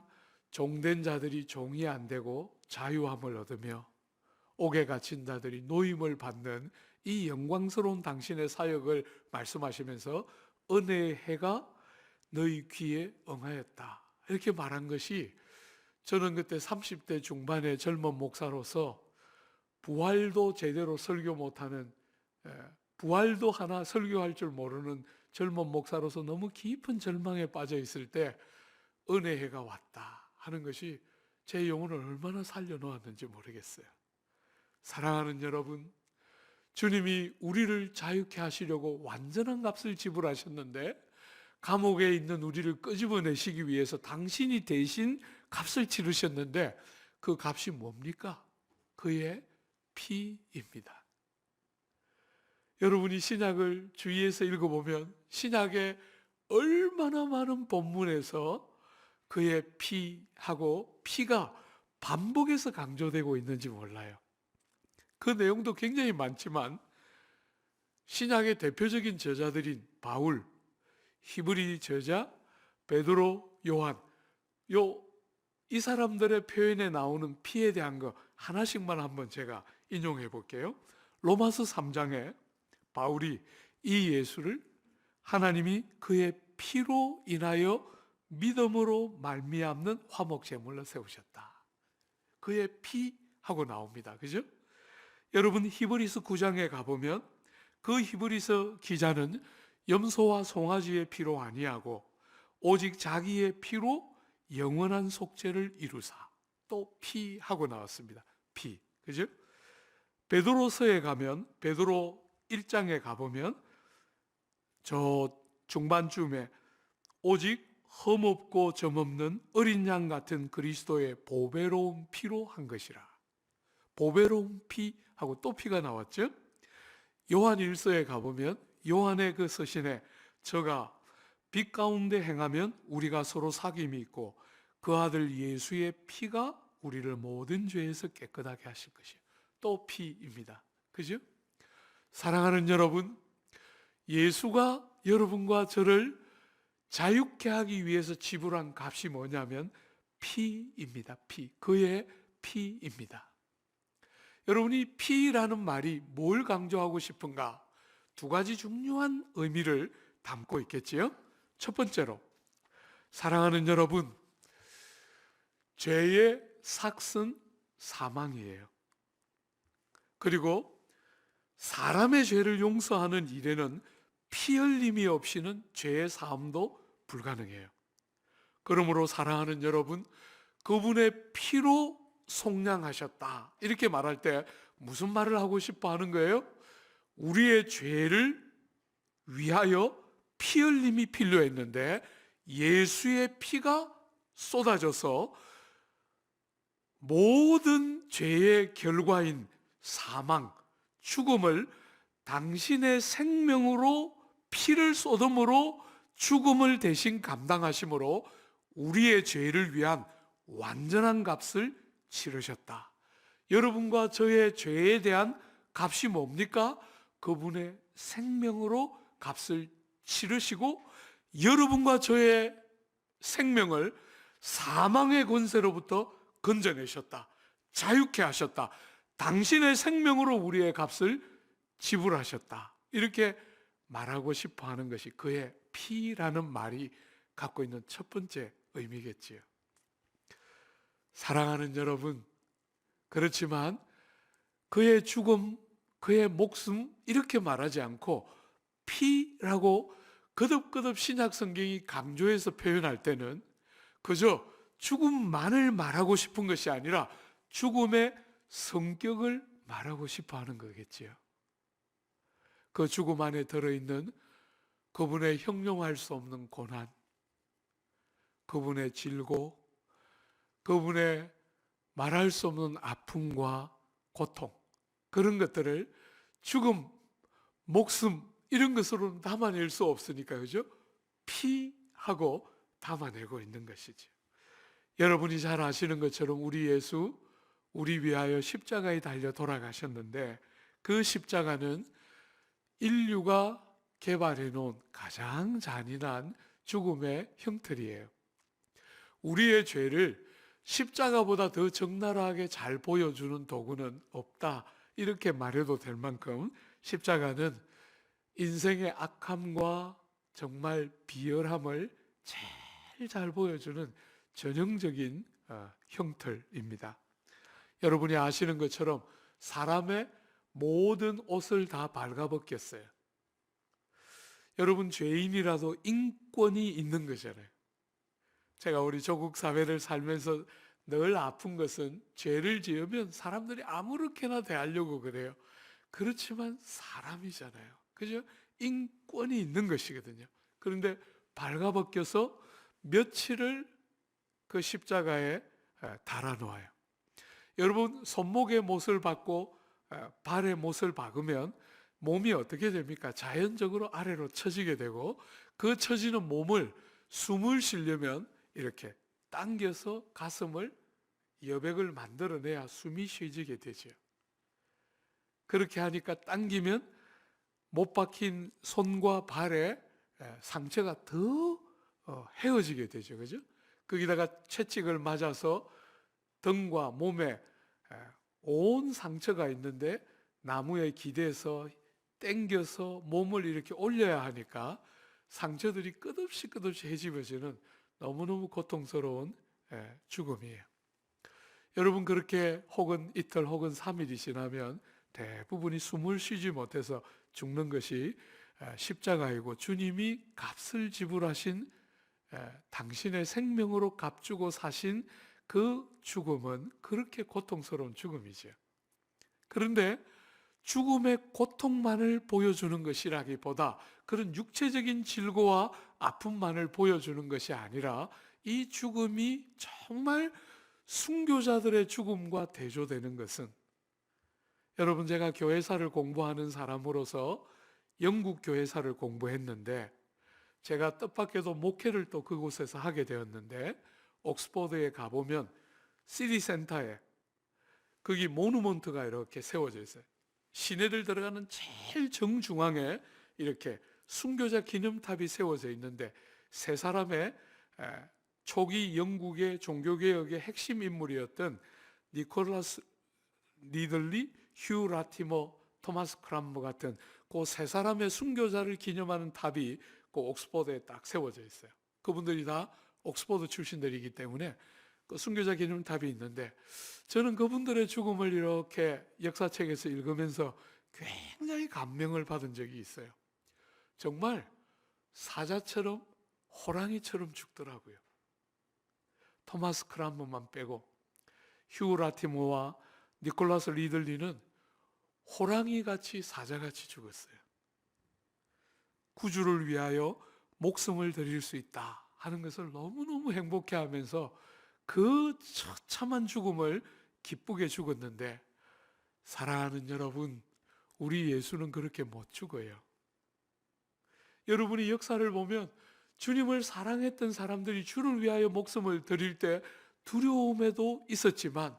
종된 자들이 종이 안 되고 자유함을 얻으며, 옥에 갇힌 자들이 노임을 받는 이 영광스러운 당신의 사역을 말씀하시면서 은혜의 해가 너희 귀에 응하였다, 이렇게 말한 것이, 저는 그때 30대 중반의 젊은 목사로서 부활도 제대로 설교 못하는, 부활도 하나 설교할 줄 모르는 젊은 목사로서 너무 깊은 절망에 빠져 있을 때 은혜의 해가 왔다 하는 것이 제 영혼을 얼마나 살려놓았는지 모르겠어요. 사랑하는 여러분, 주님이 우리를 자유케 하시려고 완전한 값을 지불하셨는데, 감옥에 있는 우리를 끄집어내시기 위해서 당신이 대신 값을 치르셨는데, 그 값이 뭡니까? 그의 피입니다. 여러분이 신약을 주위에서 읽어보면 신약에 얼마나 많은 본문에서 그의 피하고 피가 반복해서 강조되고 있는지 몰라요. 그 내용도 굉장히 많지만 신약의 대표적인 저자들인 바울, 히브리 저자, 베드로, 요한, 이 사람들의 표현에 나오는 피에 대한 거 하나씩만 한번 제가 인용해 볼게요. 로마서 3장에 바울이 이 예수를 하나님이 그의 피로 인하여 믿음으로 말미암는 화목 제물로 세우셨다. 그의 피 하고 나옵니다. 그죠? 여러분 히브리서 9장에 가보면 그 히브리서 기자는 염소와 송아지의 피로 아니하고 오직 자기의 피로 영원한 속죄를 이루사, 또 피 하고 나왔습니다. 피. 그죠? 베드로서에 가면, 베드로 1장에 가보면 저 중반쯤에 오직 흠없고 점없는 어린 양 같은 그리스도의 보배로운 피로 한 것이라. 보배로운 피 하고 또 피가 나왔죠. 요한 1서에 가보면 요한의 그 서신에 저가 빛 가운데 행하면 우리가 서로 사귐이 있고 그 아들 예수의 피가 우리를 모든 죄에서 깨끗하게 하실 것이요. 또 피입니다. 그죠? 사랑하는 여러분, 예수가 여러분과 저를 자유케 하기 위해서 지불한 값이 뭐냐면 피입니다. 피. 그의 피입니다. 여러분이 피라는 말이 뭘 강조하고 싶은가? 두 가지 중요한 의미를 담고 있겠지요? 첫 번째로, 사랑하는 여러분, 죄의 삭은 사망이에요. 그리고 사람의 죄를 용서하는 일에는 피 흘림이 없이는 죄의 사함도 불가능해요. 그러므로 사랑하는 여러분, 그분의 피로 속량하셨다, 이렇게 말할 때 무슨 말을 하고 싶어 하는 거예요? 우리의 죄를 위하여 피 흘림이 필요했는데 예수의 피가 쏟아져서 모든 죄의 결과인 사망, 죽음을 당신의 생명으로 피를 쏟음으로 죽음을 대신 감당하심으로 우리의 죄를 위한 완전한 값을 치르셨다. 여러분과 저의 죄에 대한 값이 뭡니까? 그분의 생명으로 값을 치르시고 여러분과 저의 생명을 사망의 권세로부터 건져내셨다. 자유케 하셨다. 당신의 생명으로 우리의 값을 지불하셨다. 이렇게 말하고 싶어 하는 것이 그의 피라는 말이 갖고 있는 첫 번째 의미겠지요. 사랑하는 여러분, 그렇지만 그의 죽음, 그의 목숨 이렇게 말하지 않고 피라고 거듭거듭 신약 성경이 강조해서 표현할 때는 그저 죽음만을 말하고 싶은 것이 아니라 죽음의 성격을 말하고 싶어 하는 거겠지요. 그 죽음 안에 들어있는 그분의 형용할 수 없는 고난, 그분의 질고, 그분의 말할 수 없는 아픔과 고통, 그런 것들을 죽음, 목숨 이런 것으로는 담아낼 수 없으니까 그죠? 피하고 담아내고 있는 것이죠. 여러분이 잘 아시는 것처럼 우리 예수 우리 위하여 십자가에 달려 돌아가셨는데 그 십자가는 인류가 개발해 놓은 가장 잔인한 죽음의 형틀이에요. 우리의 죄를 십자가보다 더 적나라하게 잘 보여주는 도구는 없다. 이렇게 말해도 될 만큼 십자가는 인생의 악함과 정말 비열함을 제일 잘 보여주는 전형적인 형틀입니다. 여러분이 아시는 것처럼 사람의 모든 옷을 다 발가벗겼어요. 여러분 죄인이라도 인권이 있는 거잖아요. 제가 우리 조국 사회를 살면서 늘 아픈 것은 죄를 지으면 사람들이 아무렇게나 대하려고 그래요. 그렇지만 사람이잖아요. 그죠? 인권이 있는 것이거든요. 그런데 발가벗겨서 며칠을 그 십자가에 달아놓아요. 여러분 손목에 못을 박고 발에 못을 박으면 몸이 어떻게 됩니까? 자연적으로 아래로 처지게 되고 그 처지는 몸을 숨을 쉬려면 이렇게 당겨서 가슴을 여백을 만들어내야 숨이 쉬어지게 되죠. 그렇게 하니까 당기면 못 박힌 손과 발에 상처가 더 헤어지게 되죠. 그죠? 거기다가 채찍을 맞아서 등과 몸에 온 상처가 있는데 나무에 기대서 당겨서 몸을 이렇게 올려야 하니까 상처들이 끝없이 헤집어지는 너무너무 고통스러운 죽음이에요. 여러분 그렇게 혹은 이틀 혹은 3일이 지나면 대부분이 숨을 쉬지 못해서 죽는 것이 십자가이고 주님이 값을 지불하신 당신의 생명으로 값주고 사신 그 죽음은 그렇게 고통스러운 죽음이죠. 그런데 죽음의 고통만을 보여주는 것이라기보다 그런 육체적인 질고와 아픔만을 보여주는 것이 아니라 이 죽음이 정말 순교자들의 죽음과 대조되는 것은 여러분 제가 교회사를 공부하는 사람으로서 영국 교회사를 공부했는데 제가 뜻밖에도 목회를 또 그곳에서 하게 되었는데 옥스퍼드에 가보면 시티센터에 거기 모누먼트가 이렇게 세워져 있어요. 시내들 들어가는 제일 정중앙에 이렇게 순교자 기념탑이 세워져 있는데 세 사람의 초기 영국의 종교개혁의 핵심 인물이었던 니콜라스 리들리, 휴 라티머, 토마스 크람머 같은 그 세 사람의 순교자를 기념하는 탑이 그 옥스퍼드에 딱 세워져 있어요. 그분들이 다 옥스퍼드 출신들이기 때문에 그 순교자 기념탑이 있는데 저는 그분들의 죽음을 이렇게 역사책에서 읽으면서 굉장히 감명을 받은 적이 있어요. 정말 사자처럼 호랑이처럼 죽더라고요. 토마스 크람머만 빼고 휴 라티모와 니콜라스 리들리는 호랑이같이 사자같이 죽었어요. 구주를 위하여 목숨을 드릴 수 있다 하는 것을 너무너무 행복해하면서 그 처참한 죽음을 기쁘게 죽었는데 사랑하는 여러분, 우리 예수는 그렇게 못 죽어요. 여러분이 역사를 보면 주님을 사랑했던 사람들이 주를 위하여 목숨을 드릴 때 두려움에도 있었지만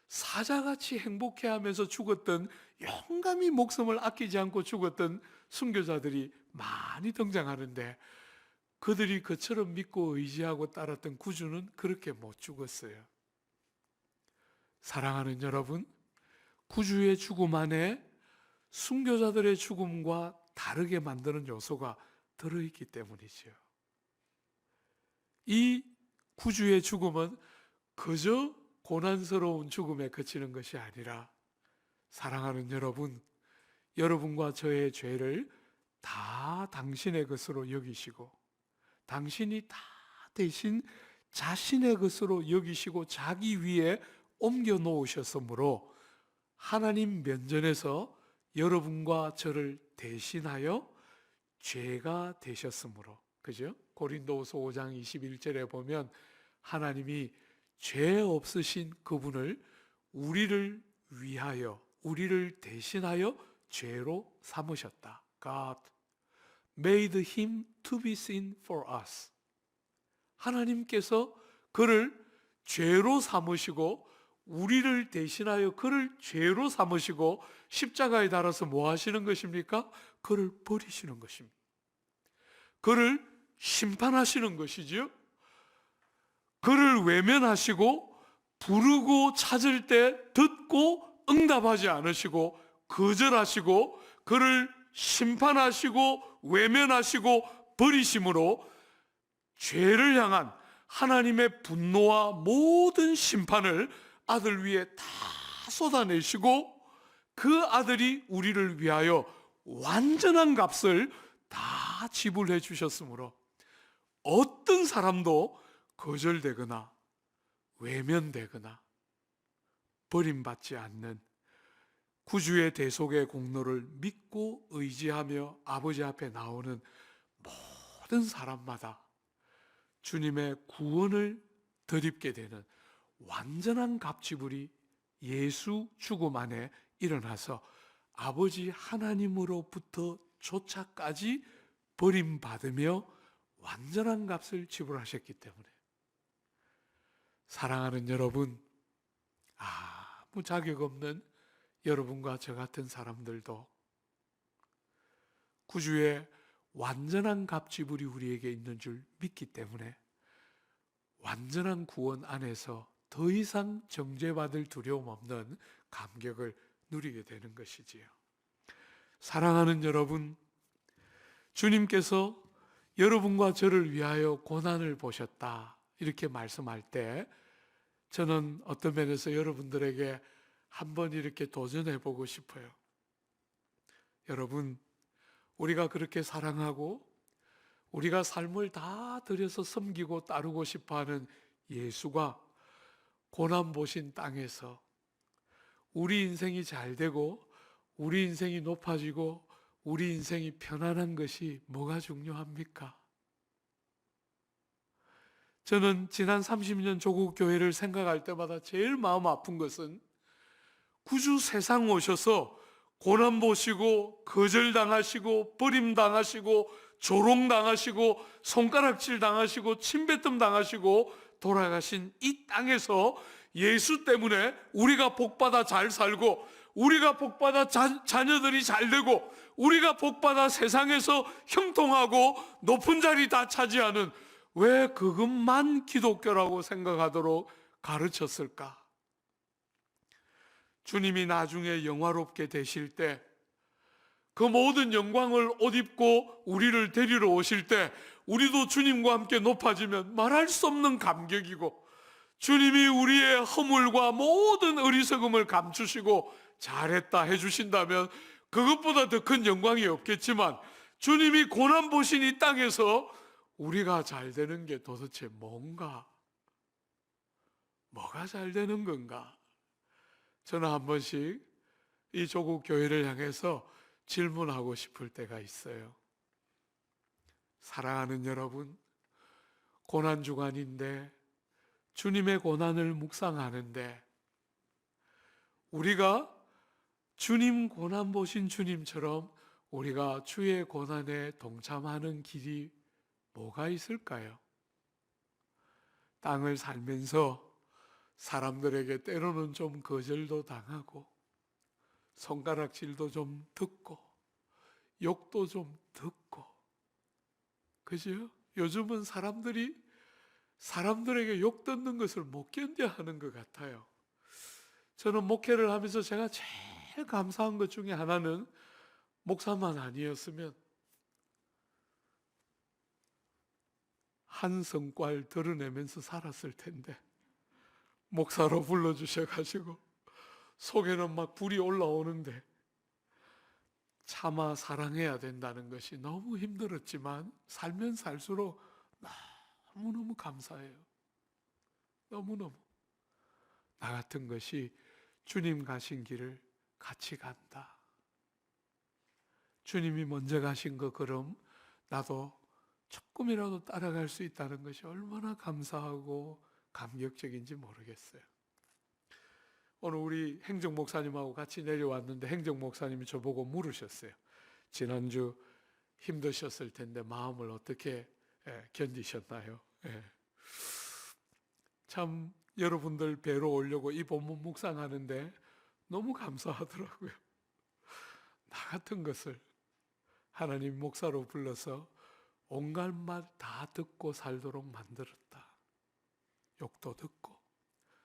사자같이 행복해하면서 죽었던, 용감히 목숨을 아끼지 않고 죽었던 순교자들이 많이 등장하는데 그들이 그처럼 믿고 의지하고 따랐던 구주는 그렇게 못 죽었어요. 사랑하는 여러분, 구주의 죽음 안에 순교자들의 죽음과 다르게 만드는 요소가 들어있기 때문이죠. 이 구주의 죽음은 그저 고난스러운 죽음에 그치는 것이 아니라, 사랑하는 여러분, 여러분과 저의 죄를 다 당신의 것으로 여기시고, 당신이 다 대신 자신의 것으로 여기시고 자기 위에 옮겨 놓으셨으므로 하나님 면전에서 여러분과 저를 대신하여 죄가 되셨으므로, 그죠? 고린도후서 5장 21절에 보면 하나님이 죄 없으신 그분을 우리를 위하여, 우리를 대신하여 죄로 삼으셨다. God made him to be sin for us. 하나님께서 그를 죄로 삼으시고 우리를 대신하여 그를 죄로 삼으시고 십자가에 달아서 뭐 하시는 것입니까? 그를 버리시는 것입니다. 그를 심판하시는 것이지요. 그를 외면하시고 부르고 찾을 때 듣고 응답하지 않으시고 거절하시고 그를 심판하시고 외면하시고 버리심으로 죄를 향한 하나님의 분노와 모든 심판을 아들 위에 다 쏟아내시고 그 아들이 우리를 위하여 완전한 값을 다 지불해 주셨으므로 어떤 사람도 거절되거나 외면되거나 버림받지 않는 구주의 대속의 공로를 믿고 의지하며 아버지 앞에 나오는 모든 사람마다 주님의 구원을 덧입게 되는 완전한 값지불이 예수 죽음 안에 일어나서 아버지 하나님으로부터 조차까지 버림받으며 완전한 값을 지불하셨기 때문에, 사랑하는 여러분, 아무 자격 없는 여러분과 저 같은 사람들도 구주의 완전한 값지불이 우리에게 있는 줄 믿기 때문에 완전한 구원 안에서 더 이상 정죄받을 두려움 없는 감격을 누리게 되는 것이지요. 사랑하는 여러분, 주님께서 여러분과 저를 위하여 고난을 보셨다 이렇게 말씀할 때 저는 어떤 면에서 여러분들에게 한번 이렇게 도전해 보고 싶어요. 여러분, 우리가 그렇게 사랑하고 우리가 삶을 다 들여서 섬기고 따르고 싶어하는 예수가 고난 보신 땅에서 우리 인생이 잘 되고 우리 인생이 높아지고 우리 인생이 편안한 것이 뭐가 중요합니까? 저는 지난 30년 조국 교회를 생각할 때마다 제일 마음 아픈 것은 구주 세상 오셔서 고난 보시고 거절당하시고 버림당하시고 조롱당하시고 손가락질 당하시고 침뱉음 당하시고 돌아가신 이 땅에서 예수 때문에 우리가 복받아 잘 살고 우리가 복받아 자녀들이 잘 되고 우리가 복받아 세상에서 형통하고 높은 자리 다 차지하는, 왜 그것만 기독교라고 생각하도록 가르쳤을까? 주님이 나중에 영화롭게 되실 때 그 모든 영광을 옷 입고 우리를 데리러 오실 때 우리도 주님과 함께 높아지면 말할 수 없는 감격이고, 주님이 우리의 허물과 모든 어리석음을 감추시고 잘했다 해주신다면 그것보다 더 큰 영광이 없겠지만, 주님이 고난 보신 이 땅에서 우리가 잘 되는 게 도대체 뭔가? 뭐가 잘 되는 건가? 저는 한 번씩 이 조국 교회를 향해서 질문하고 싶을 때가 있어요. 사랑하는 여러분, 고난 주간인데 주님의 고난을 묵상하는데 우리가 주님 고난 보신 주님처럼 우리가 주의 고난에 동참하는 길이 뭐가 있을까요? 땅을 살면서 사람들에게 때로는 좀 거절도 당하고 손가락질도 좀 듣고 욕도 좀 듣고, 그죠? 요즘은 사람들에게 욕 듣는 것을 못 견뎌 하는 것 같아요. 저는 목회를 하면서 제가 제일 감사한 것 중에 하나는 목사만 아니었으면 한 성깔 드러내면서 살았을 텐데 목사로 불러주셔가지고 속에는 막 불이 올라오는데 차마 사랑해야 된다는 것이 너무 힘들었지만 살면 살수록 너무너무 감사해요. 너무너무. 나 같은 것이 주님 가신 길을 같이 간다. 주님이 먼저 가신 거 그럼 나도 조금이라도 따라갈 수 있다는 것이 얼마나 감사하고 감격적인지 모르겠어요. 오늘 우리 행정 목사님하고 같이 내려왔는데 행정 목사님이 저보고 물으셨어요. 지난주 힘드셨을 텐데 마음을 어떻게 견디셨나요? 참 여러분들 뵈러 오려고 이 본문 묵상하는데 너무 감사하더라고요. 나 같은 것을 하나님 목사로 불러서 온갖 말 다 듣고 살도록 만들었다. 욕도 듣고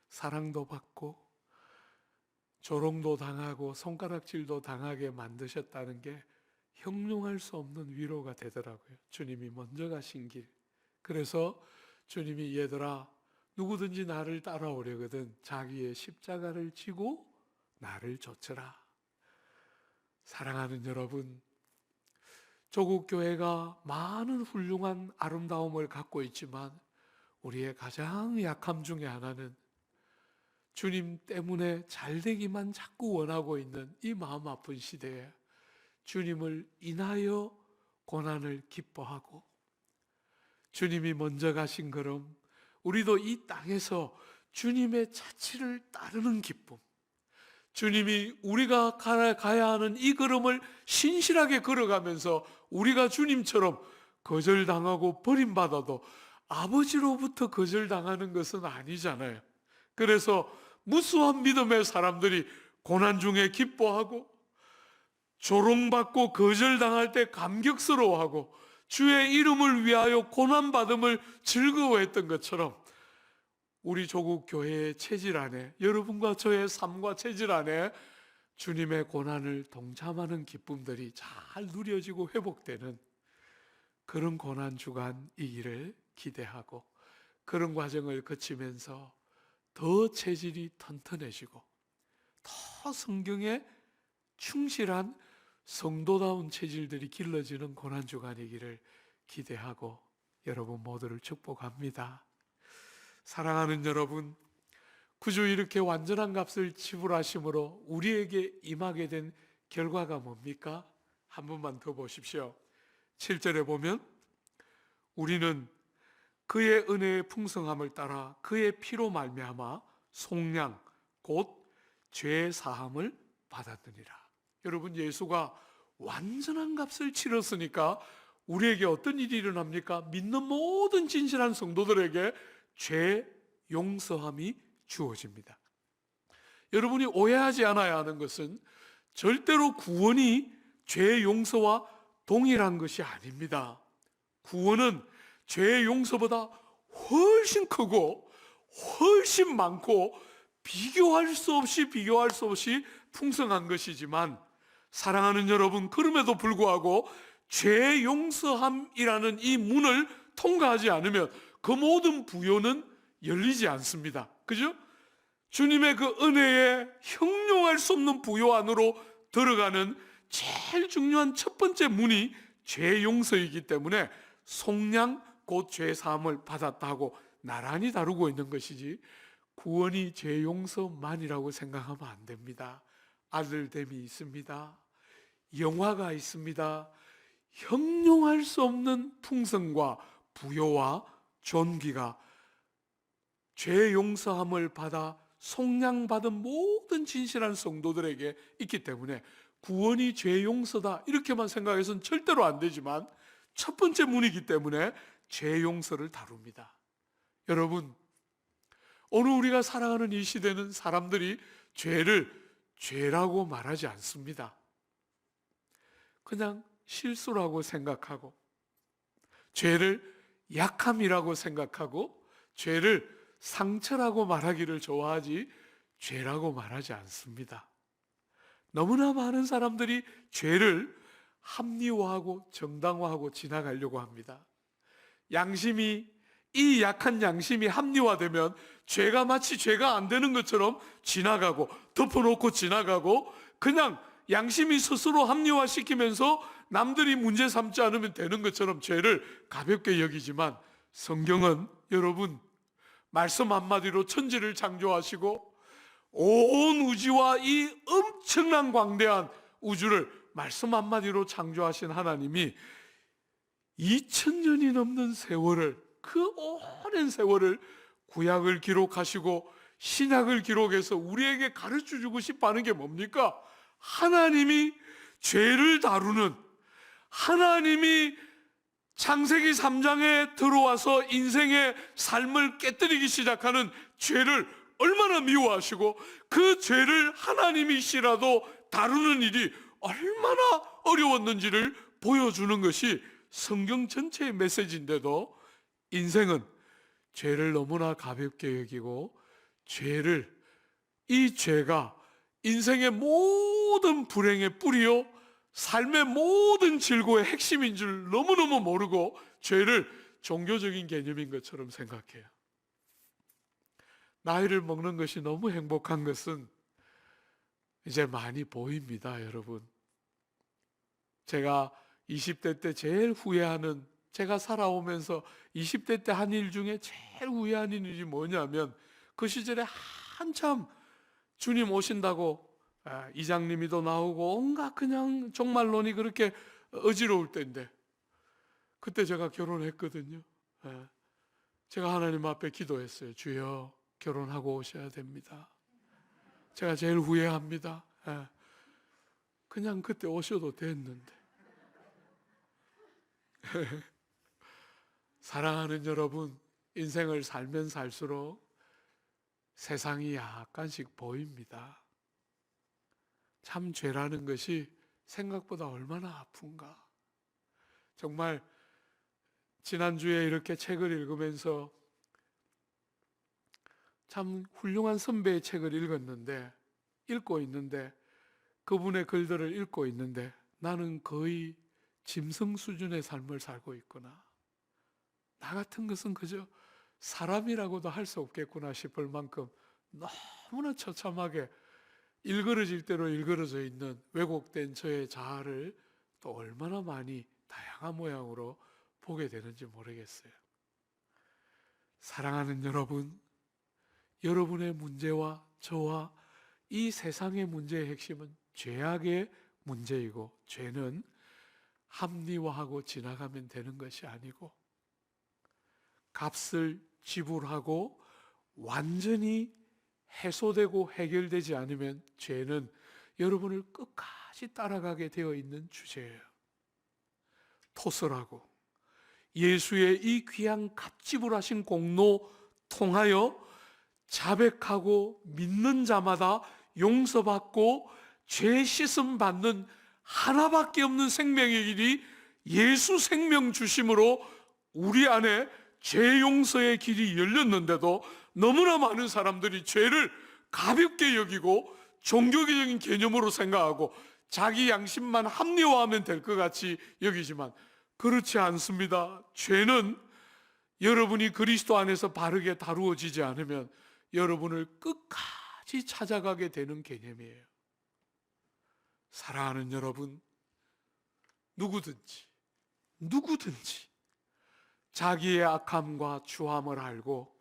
사랑도 받고 조롱도 당하고 손가락질도 당하게 만드셨다는 게 형용할 수 없는 위로가 되더라고요. 주님이 먼저 가신 길. 그래서 주님이 얘들아 누구든지 나를 따라오려거든 자기의 십자가를 지고 나를 좇으라. 사랑하는 여러분, 조국교회가 많은 훌륭한 아름다움을 갖고 있지만 우리의 가장 약함 중에 하나는 주님 때문에 잘되기만 자꾸 원하고 있는 이 마음 아픈 시대에 주님을 인하여 고난을 기뻐하고 주님이 먼저 가신 걸음 우리도 이 땅에서 주님의 자취를 따르는 기쁨, 주님이 우리가 가야 하는 이 걸음을 신실하게 걸어가면서 우리가 주님처럼 거절당하고 버림받아도 아버지로부터 거절당하는 것은 아니잖아요. 그래서 무수한 믿음의 사람들이 고난 중에 기뻐하고 조롱받고 거절당할 때 감격스러워하고 주의 이름을 위하여 고난받음을 즐거워했던 것처럼 우리 조국 교회의 체질 안에 여러분과 저의 삶과 체질 안에 주님의 고난을 동참하는 기쁨들이 잘 누려지고 회복되는 그런 고난 주간이기를 기대하고 그런 과정을 거치면서 더 체질이 튼튼해지고 더 성경에 충실한 성도다운 체질들이 길러지는 고난 주간이기를 기대하고 여러분 모두를 축복합니다. 사랑하는 여러분, 구주 이렇게 완전한 값을 지불하심으로 우리에게 임하게 된 결과가 뭡니까? 한 번만 더 보십시오. 7절에 보면 우리는 그의 은혜의 풍성함을 따라 그의 피로 말미암아 속량 곧 죄 사함을 받았느니라. 여러분, 예수가 완전한 값을 치렀으니까 우리에게 어떤 일이 일어납니까? 믿는 모든 진실한 성도들에게 죄 용서함이 주어집니다. 여러분이 오해하지 않아야 하는 것은 절대로 구원이 죄 용서와 동일한 것이 아닙니다. 구원은 죄 용서보다 훨씬 크고 훨씬 많고 비교할 수 없이 풍성한 것이지만 사랑하는 여러분, 그럼에도 불구하고 죄 용서함이라는 이 문을 통과하지 않으면 그 모든 부요는 열리지 않습니다. 그죠? 주님의 그 은혜에 형용할 수 없는 부요 안으로 들어가는 제일 중요한 첫 번째 문이 죄 용서이기 때문에 속량 곧 죄 사함을 받았다고 나란히 다루고 있는 것이지 구원이 죄 용서만이라고 생각하면 안 됩니다. 아들됨이 있습니다. 영화가 있습니다. 형용할 수 없는 풍성과 부요와 존귀가 죄 용서함을 받아 속량받은 모든 진실한 성도들에게 있기 때문에 구원이 죄 용서다 이렇게만 생각해서는 절대로 안 되지만 첫 번째 문이기 때문에 죄 용서를 다룹니다. 여러분, 오늘 우리가 살아가는 이 시대는 사람들이 죄를 죄라고 말하지 않습니다. 그냥 실수라고 생각하고 죄를 약함이라고 생각하고 죄를 상처라고 말하기를 좋아하지 죄라고 말하지 않습니다. 너무나 많은 사람들이 죄를 합리화하고 정당화하고 지나가려고 합니다. 이 약한 양심이 합리화되면 죄가 마치 죄가 안 되는 것처럼 지나가고 덮어놓고 지나가고 그냥 양심이 스스로 합리화시키면서 남들이 문제 삼지 않으면 되는 것처럼 죄를 가볍게 여기지만 성경은 여러분 말씀 한마디로 천지를 창조하시고 온 우주와 이 엄청난 광대한 우주를 말씀 한마디로 창조하신 하나님이 2000년이 넘는 세월을 그 오랜 세월을 구약을 기록하시고 신약을 기록해서 우리에게 가르쳐 주고 싶어 하는 게 뭡니까? 하나님이 죄를 다루는 하나님이 창세기 3장에 들어와서 인생의 삶을 깨뜨리기 시작하는 죄를 얼마나 미워하시고 그 죄를 하나님이시라도 다루는 일이 얼마나 어려웠는지를 보여주는 것이 성경 전체의 메시지인데도 인생은 죄를 너무나 가볍게 여기고 이 죄가 인생의 모든 불행의 뿌리요 삶의 모든 질고의 핵심인 줄 너무너무 모르고 죄를 종교적인 개념인 것처럼 생각해요. 나이를 먹는 것이 너무 행복한 것은 이제 많이 보입니다, 여러분. 제가 20대 때 제일 후회하는, 제가 살아오면서 20대 때 한 일 중에 제일 후회하는 일이 뭐냐면 그 시절에 한참 주님 오신다고 이장님이도 나오고 온갖 그냥 종말론이 그렇게 어지러울 때인데 그때 제가 결혼했거든요. 제가 하나님 앞에 기도했어요. 주여 결혼하고 오셔야 됩니다. 제가 제일 후회합니다. 그냥 그때 오셔도 됐는데. 사랑하는 여러분, 인생을 살면 살수록 세상이 약간씩 보입니다. 참 죄라는 것이 생각보다 얼마나 아픈가. 정말 지난주에 이렇게 책을 읽으면서 참 훌륭한 선배의 책을 읽고 있는데 그분의 글들을 읽고 있는데 나는 거의 짐승 수준의 삶을 살고 있구나. 나 같은 것은 그저 사람이라고도 할 수 없겠구나 싶을 만큼 너무나 처참하게 일그러질 대로 일그러져 있는 왜곡된 저의 자아를 또 얼마나 많이 다양한 모양으로 보게 되는지 모르겠어요. 사랑하는 여러분, 여러분의 문제와 저와 이 세상의 문제의 핵심은 죄악의 문제이고 죄는 합리화하고 지나가면 되는 것이 아니고 값을 지불하고 완전히 해소되고 해결되지 않으면 죄는 여러분을 끝까지 따라가게 되어 있는 주제예요. 토설하고 예수의 이 귀한 값지불하신 공로 통하여 자백하고 믿는 자마다 용서받고 죄 씻음 받는 하나밖에 없는 생명의 길이 예수 생명 주심으로 우리 안에 죄 용서의 길이 열렸는데도 너무나 많은 사람들이 죄를 가볍게 여기고 종교적인 개념으로 생각하고 자기 양심만 합리화하면 될 것 같이 여기지만 그렇지 않습니다. 죄는 여러분이 그리스도 안에서 바르게 다루어지지 않으면 여러분을 끝까지 찾아가게 되는 개념이에요. 사랑하는 여러분, 누구든지 자기의 악함과 추함을 알고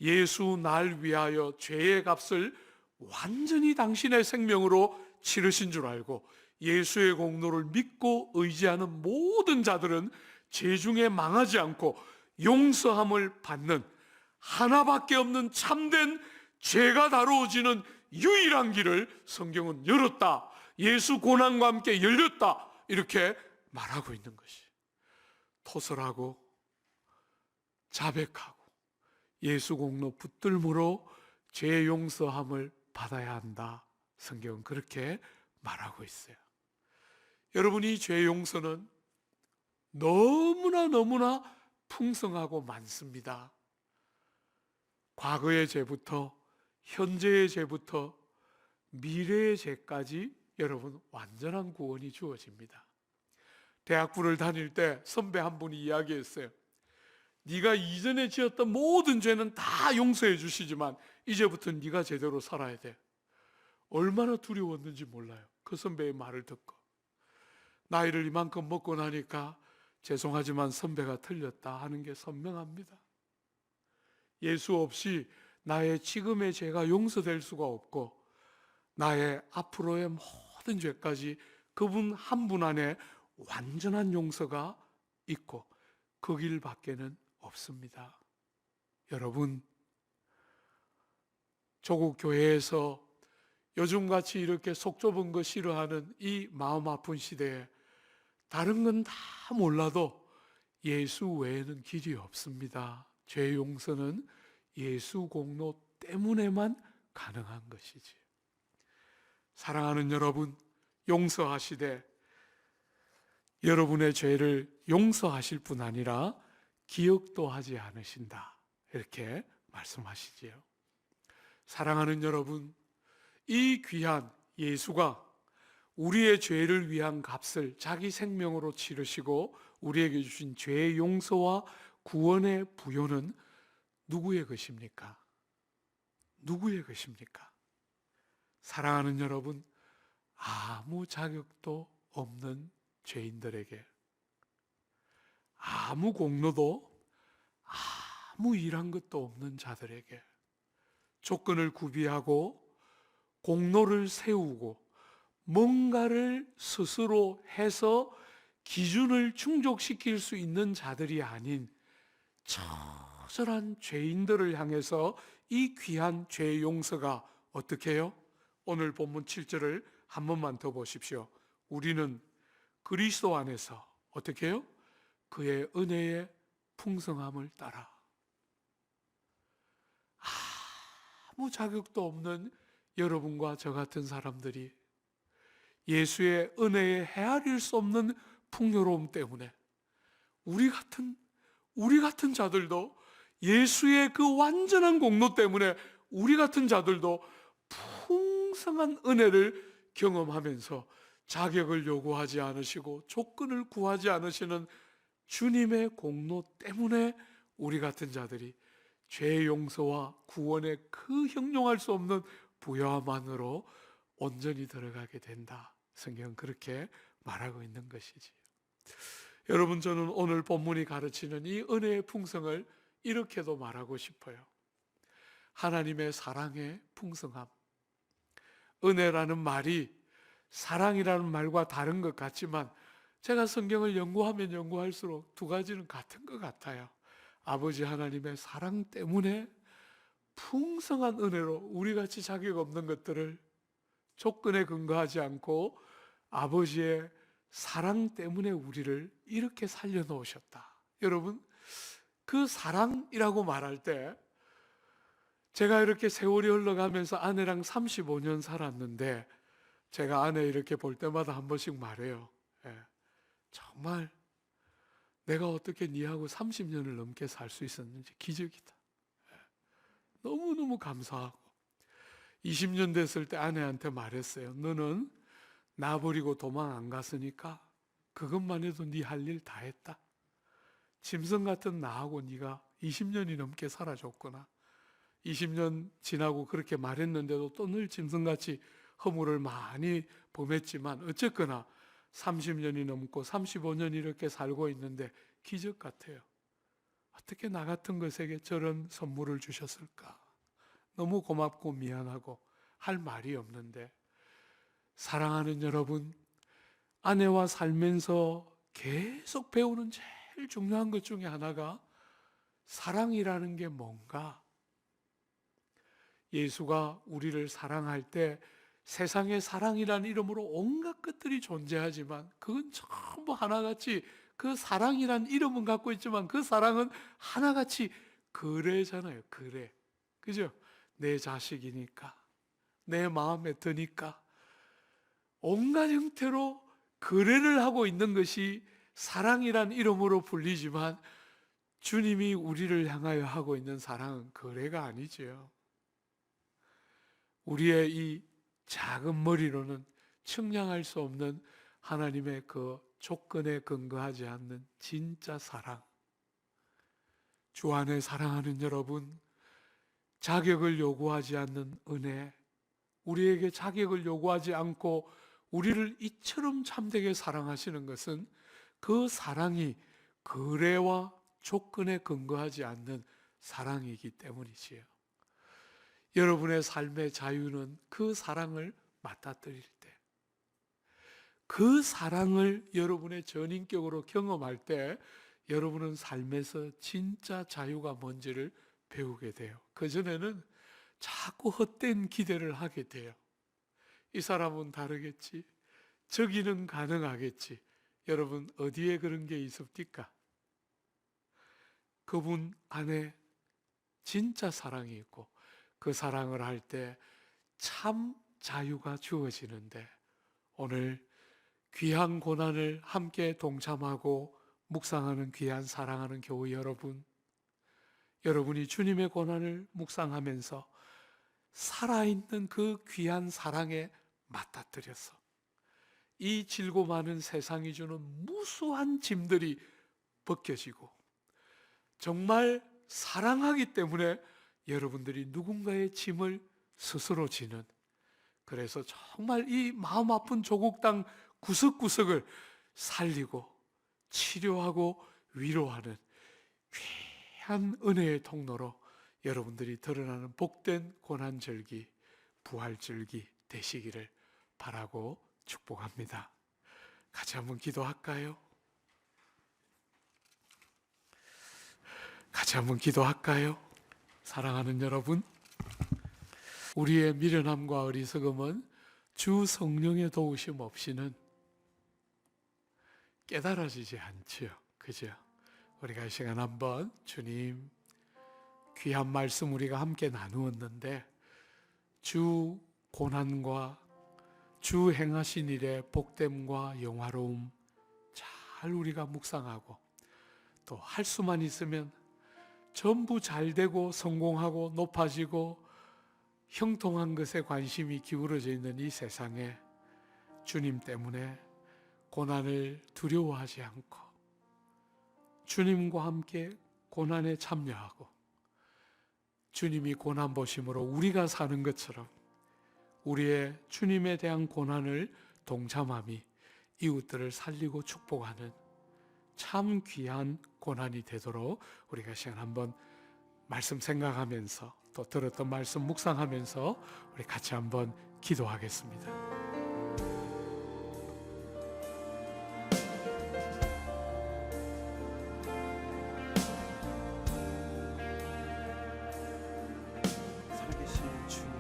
예수 날 위하여 죄의 값을 완전히 당신의 생명으로 치르신 줄 알고 예수의 공로를 믿고 의지하는 모든 자들은 죄 중에 망하지 않고 용서함을 받는 하나밖에 없는 참된 죄가 다루어지는 유일한 길을 성경은 열었다. 예수 고난과 함께 열렸다. 이렇게 말하고 있는 것이 토설하고 자백하고 예수 공로 붙들므로 죄 용서함을 받아야 한다. 성경은 그렇게 말하고 있어요. 여러분이 죄 용서는 너무나 풍성하고 많습니다. 과거의 죄부터 현재의 죄부터 미래의 죄까지 여러분 완전한 구원이 주어집니다. 대학부를 다닐 때 선배 한 분이 이야기했어요. 네가 이전에 지었던 모든 죄는 다 용서해 주시지만 이제부터 네가 제대로 살아야 돼. 얼마나 두려웠는지 몰라요. 그 선배의 말을 듣고. 나이를 이만큼 먹고 나니까 죄송하지만 선배가 틀렸다 하는 게 선명합니다. 예수 없이 나의 지금의 죄가 용서될 수가 없고 나의 앞으로의 모든 죄까지 그분 한 분 안에 완전한 용서가 있고 그 길밖에는 없습니다. 여러분, 조국 교회에서 요즘같이 이렇게 속 좁은 거 싫어하는 이 마음 아픈 시대에 다른 건 다 몰라도 예수 외에는 길이 없습니다. 죄 용서는 예수 공로 때문에만 가능한 것이지. 사랑하는 여러분, 용서하시되 여러분의 죄를 용서하실 뿐 아니라 기억도 하지 않으신다. 이렇게 말씀하시지요. 사랑하는 여러분, 이 귀한 예수가 우리의 죄를 위한 값을 자기 생명으로 치르시고 우리에게 주신 죄의 용서와 구원의 부요는 누구의 것입니까? 누구의 것입니까? 사랑하는 여러분, 아무 자격도 없는 죄인들에게, 아무 공로도 아무 일한 것도 없는 자들에게 조건을 구비하고 공로를 세우고 뭔가를 스스로 해서 기준을 충족시킬 수 있는 자들이 아닌 처절한 죄인들을 향해서 이 귀한 죄 용서가 어떻게 해요? 오늘 본문 7절을 한 번만 더 보십시오. 우리는 그리스도 안에서 어떻게 해요? 그의 은혜의 풍성함을 따라 아무 자격도 없는 여러분과 저 같은 사람들이 예수의 은혜에 헤아릴 수 없는 풍요로움 때문에 우리 같은 자들도 예수의 그 완전한 공로 때문에 우리 같은 자들도 풍성한 은혜를 경험하면서 자격을 요구하지 않으시고 조건을 구하지 않으시는 주님의 공로 때문에 우리 같은 자들이 죄 용서와 구원의 그 형용할 수 없는 부요함 안으로 온전히 들어가게 된다. 성경은 그렇게 말하고 있는 것이지. 여러분, 저는 오늘 본문이 가르치는 이 은혜의 풍성을 이렇게도 말하고 싶어요. 하나님의 사랑의 풍성함. 은혜라는 말이 사랑이라는 말과 다른 것 같지만 제가 성경을 연구하면 연구할수록 두 가지는 같은 것 같아요. 아버지 하나님의 사랑 때문에 풍성한 은혜로 우리같이 자격 없는 것들을 조건에 근거하지 않고 아버지의 사랑 때문에 우리를 이렇게 살려놓으셨다. 여러분, 그 사랑이라고 말할 때 제가 이렇게 세월이 흘러가면서 아내랑 35년 살았는데 제가 아내 이렇게 볼 때마다 한 번씩 말해요. 정말 내가 어떻게 니하고 30년을 넘게 살 수 있었는지 기적이다. 너무너무 감사하고 20년 됐을 때 아내한테 말했어요. 너는 나 버리고 도망 안 갔으니까 그것만 해도 네 할 일 다 했다. 짐승 같은 나하고 네가 20년이 넘게 살아줬구나. 20년 지나고 그렇게 말했는데도 또 늘 짐승같이 허물을 많이 범했지만 어쨌거나 30년이 넘고 35년 이렇게 살고 있는데 기적 같아요. 어떻게 나 같은 것에게 저런 선물을 주셨을까? 너무 고맙고 미안하고 할 말이 없는데, 사랑하는 여러분, 아내와 살면서 계속 배우는 제일 중요한 것 중에 하나가 사랑이라는 게 뭔가. 예수가 우리를 사랑할 때 세상에 사랑이라는 이름으로 온갖 것들이 존재하지만 그건 전부 하나같이, 그 사랑이란 이름은 갖고 있지만 그 사랑은 하나같이 그래잖아요. 그래. 그죠? 내 자식이니까, 내 마음에 드니까 온갖 형태로 그래를 하고 있는 것이 사랑이란 이름으로 불리지만 주님이 우리를 향하여 하고 있는 사랑은 그래가 아니지요. 우리의 이 작은 머리로는 측량할 수 없는 하나님의 그 조건에 근거하지 않는 진짜 사랑. 주 안에 사랑하는 여러분, 자격을 요구하지 않는 은혜, 우리에게 자격을 요구하지 않고 우리를 이처럼 참되게 사랑하시는 것은 그 사랑이 거래와 조건에 근거하지 않는 사랑이기 때문이지요. 여러분의 삶의 자유는 그 사랑을 맞닥뜨릴 때, 그 사랑을 여러분의 전인격으로 경험할 때 여러분은 삶에서 진짜 자유가 뭔지를 배우게 돼요. 그전에는 자꾸 헛된 기대를 하게 돼요. 이 사람은 다르겠지, 저기는 가능하겠지. 여러분, 어디에 그런 게 있습니까? 그분 안에 진짜 사랑이 있고 그 사랑을 할 때 참 자유가 주어지는데, 오늘 귀한 고난을 함께 동참하고 묵상하는 귀한 사랑하는 교회 여러분, 여러분이 주님의 고난을 묵상하면서 살아있는 그 귀한 사랑에 맞닥뜨려서 이 질고 많은 세상이 주는 무수한 짐들이 벗겨지고, 정말 사랑하기 때문에 여러분들이 누군가의 짐을 스스로 지는, 그래서 정말 이 마음 아픈 조국 땅 구석구석을 살리고 치료하고 위로하는 귀한 은혜의 통로로 여러분들이 드러나는 복된 고난절기, 부활절기 되시기를 바라고 축복합니다. 같이 한번 기도할까요? 같이 한번 기도할까요? 사랑하는 여러분, 우리의 미련함과 어리석음은 주 성령의 도우심 없이는 깨달아지지 않지요. 그죠? 우리가 이 시간 한번 주님 귀한 말씀 우리가 함께 나누었는데, 주 고난과 주 행하신 일의 복됨과 영화로움 잘 우리가 묵상하고, 또 할 수만 있으면 전부 잘 되고 성공하고 높아지고 형통한 것에 관심이 기울어져 있는 이 세상에 주님 때문에 고난을 두려워하지 않고 주님과 함께 고난에 참여하고, 주님이 고난 보심으로 우리가 사는 것처럼 우리의 주님에 대한 고난을 동참함이 이웃들을 살리고 축복하는 참 귀한 고난이 되도록 우리가 시간 한번 말씀 생각하면서, 또 들었던 말씀 묵상하면서 우리 같이 한번 기도하겠습니다. 살아계신 주님,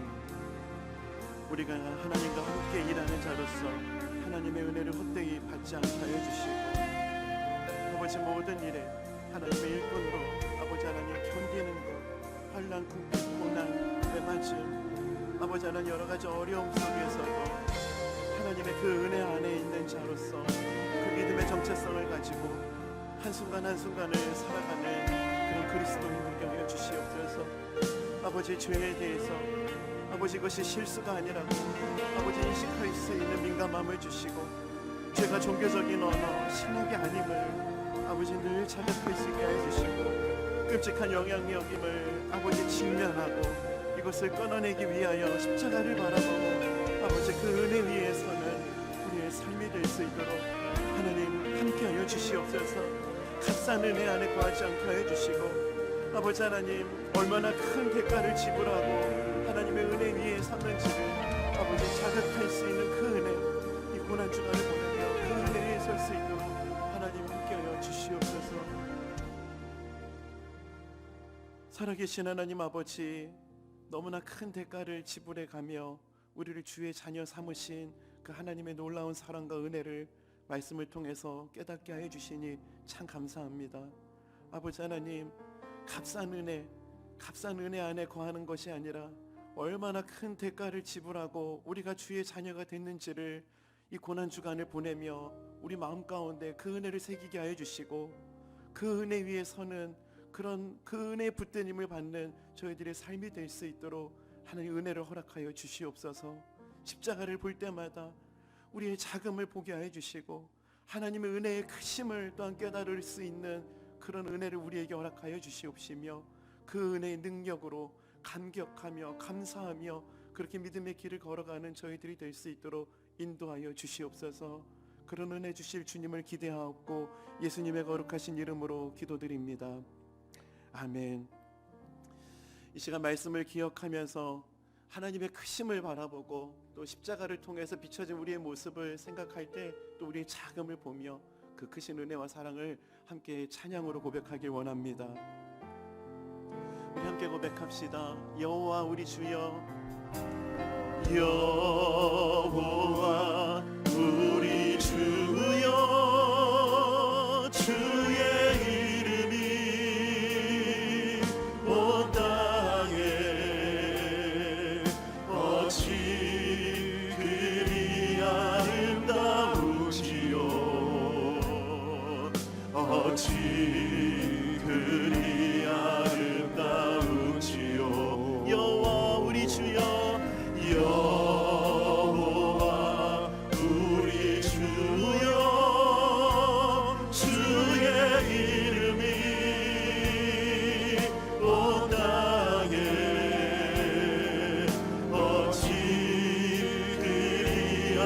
우리가 하나님과 함께 일하는 자로서 하나님의 은혜를 헛되이 받지 않게 하여 주시고, 아버지 모든 일에 하나님의 일꾼으로 아버지 하나님 견디는 것, 환난, 고난, 매맞음, 아버지 하나님 여러 가지 어려움 속에서도 하나님의 그 은혜 안에 있는 자로서 그 믿음의 정체성을 가지고 한순간 한순간을 살아가는 그런 그리스도인 되게 하여 주시옵소서. 아버지 죄에 대해서 아버지 그것이 실수가 아니라고 아버지 인식할 수 있는 민감함을 주시고, 죄가 종교적인 언어, 신학이 아님을 아버지 늘 자각할 수 있게 해주시고, 끔찍한 영향력임을 아버지 직면하고 이것을 끊어내기 위하여 십자가를 바라보고 아버지 그 은혜 위에서는 우리의 삶이 될 수 있도록 하나님 함께하여 주시옵소서. 값싼 은혜 안에 거하지 않게 하여 주시고, 아버지 하나님 얼마나 큰 대가를 지불하고 하나님의 은혜 위에 섰는지를 아버지 자각할 수 있는 그 은혜, 이 고난주간을 보내며 그 은혜 위에 설 수 있도록 하나님 함께하여 주시옵소서. 살아계신 하나님 아버지, 너무나 큰 대가를 지불해 가며 우리를 주의 자녀 삼으신 그 하나님의 놀라운 사랑과 은혜를 말씀을 통해서 깨닫게 하여 주시니 참 감사합니다. 아버지 하나님, 값싼 은혜 안에 거하는 것이 아니라 얼마나 큰 대가를 지불하고 우리가 주의 자녀가 됐는지를 이 고난주간을 보내며 우리 마음 가운데 그 은혜를 새기게 하여 주시고, 그 은혜 위에 서는 그런 그 은혜의 붙들림을 받는 저희들의 삶이 될 수 있도록 하나님 은혜를 허락하여 주시옵소서. 십자가를 볼 때마다 우리의 자금을 보게 하여 주시고, 하나님의 은혜의 크심을 또한 깨달을 수 있는 그런 은혜를 우리에게 허락하여 주시옵시며 그 은혜의 능력으로 감격하며 감사하며 그렇게 믿음의 길을 걸어가는 저희들이 될 수 있도록 인도하여 주시옵소서. 그런 은혜 주실 주님을 기대하옵고 예수님의 거룩하신 이름으로 기도드립니다. 아멘. 이 시간 말씀을 기억하면서 하나님의 크심을 바라보고 또 십자가를 통해서 비춰진 우리의 모습을 생각할 때 또 우리의 작음을 보며 그 크신 은혜와 사랑을 함께 찬양으로 고백하길 원합니다. 우리 함께 고백합시다. 여호와 우리 주여, 여호와 우리 주여, 주의 이름이 온 땅에 어찌 그리 아름다우시오, 어찌 그리 아름다우시오. 여호와 우리 주여, 여호와 우리 주여, 주의 이름이 온 땅에 어찌 그리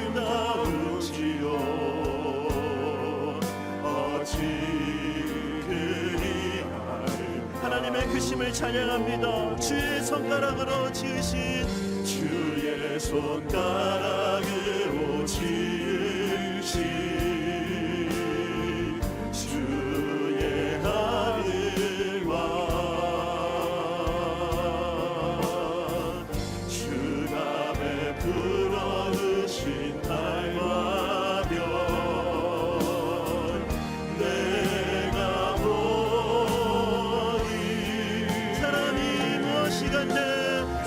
아름다우시오, 어찌 그리 하나님의 크심을 찬양합니다. 주의 손가락으로 지으신, 주의 손가락으로 지으신 주의 하늘과 주가 베풀어 주신 달과 별, 내가 보니 사람이 무엇이간데,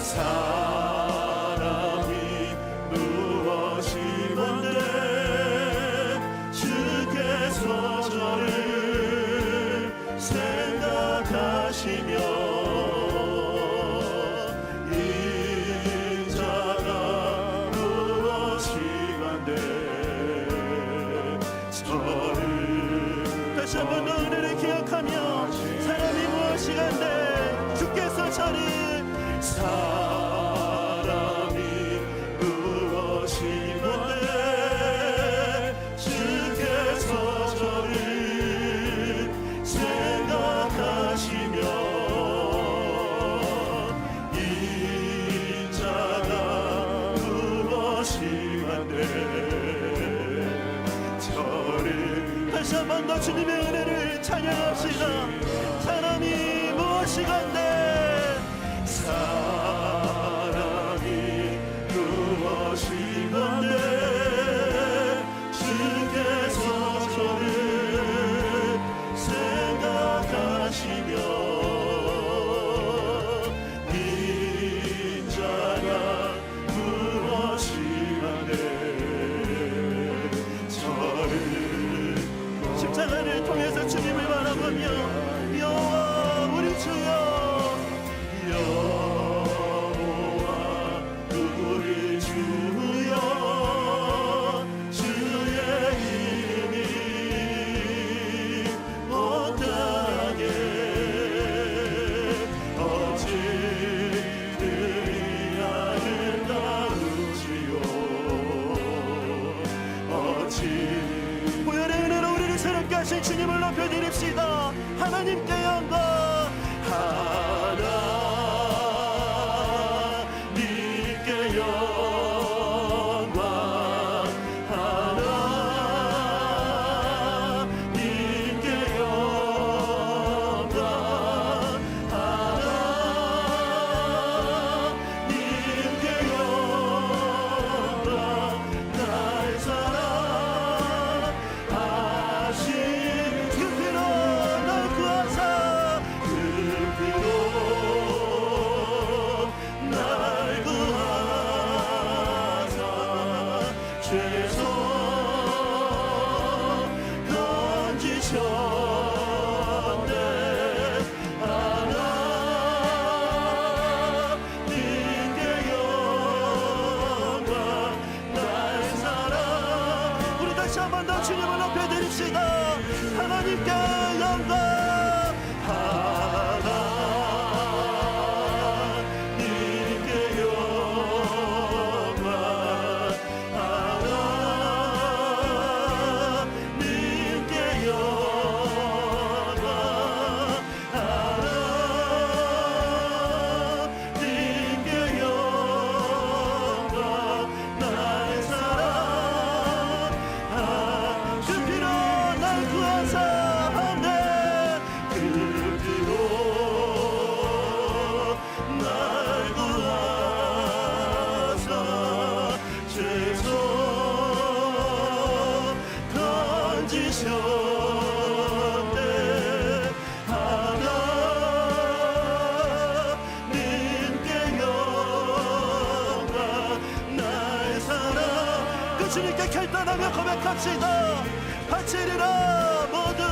사람이 무엇이건데 주께서 저를 생각하시며 인자가 무엇이건데 저를, 다시 한번 더 은혜를 기억하며 사람이 무엇이간데 주께서 저를, 사람이 무엇이건데 주께서 저를 생각하시며 인자가 무엇이건데 저를, 다시 한 번 더 주님의 은혜를 찬양합시다. 사람이 무엇이건데, 사람이 무엇이건데 주께서 저를 생각하시며 인자가 무엇이건데 저를, 십자가를 통해서 주님을 바라보며 여호와 우리 주여, 여호와 우리 주여, 주의 이름이 온 땅에 어찌 그리 아름다우시오, 어찌. 보혈의 은혜로 우리를 새롭게 하신 주님을 높여드립시다. 하나님께 영광, 하나님께 영광, 하나님께 영광, 하나님께 영광. 나의 사랑하신 그 피로 날 구하사, 그 피로 날 구하사 죄에서 건지셨네. 하나님께 영광, 나의 사랑. 우리 다시 한 번 더 주님께 결단하며 고백합시다. 바치리라 모두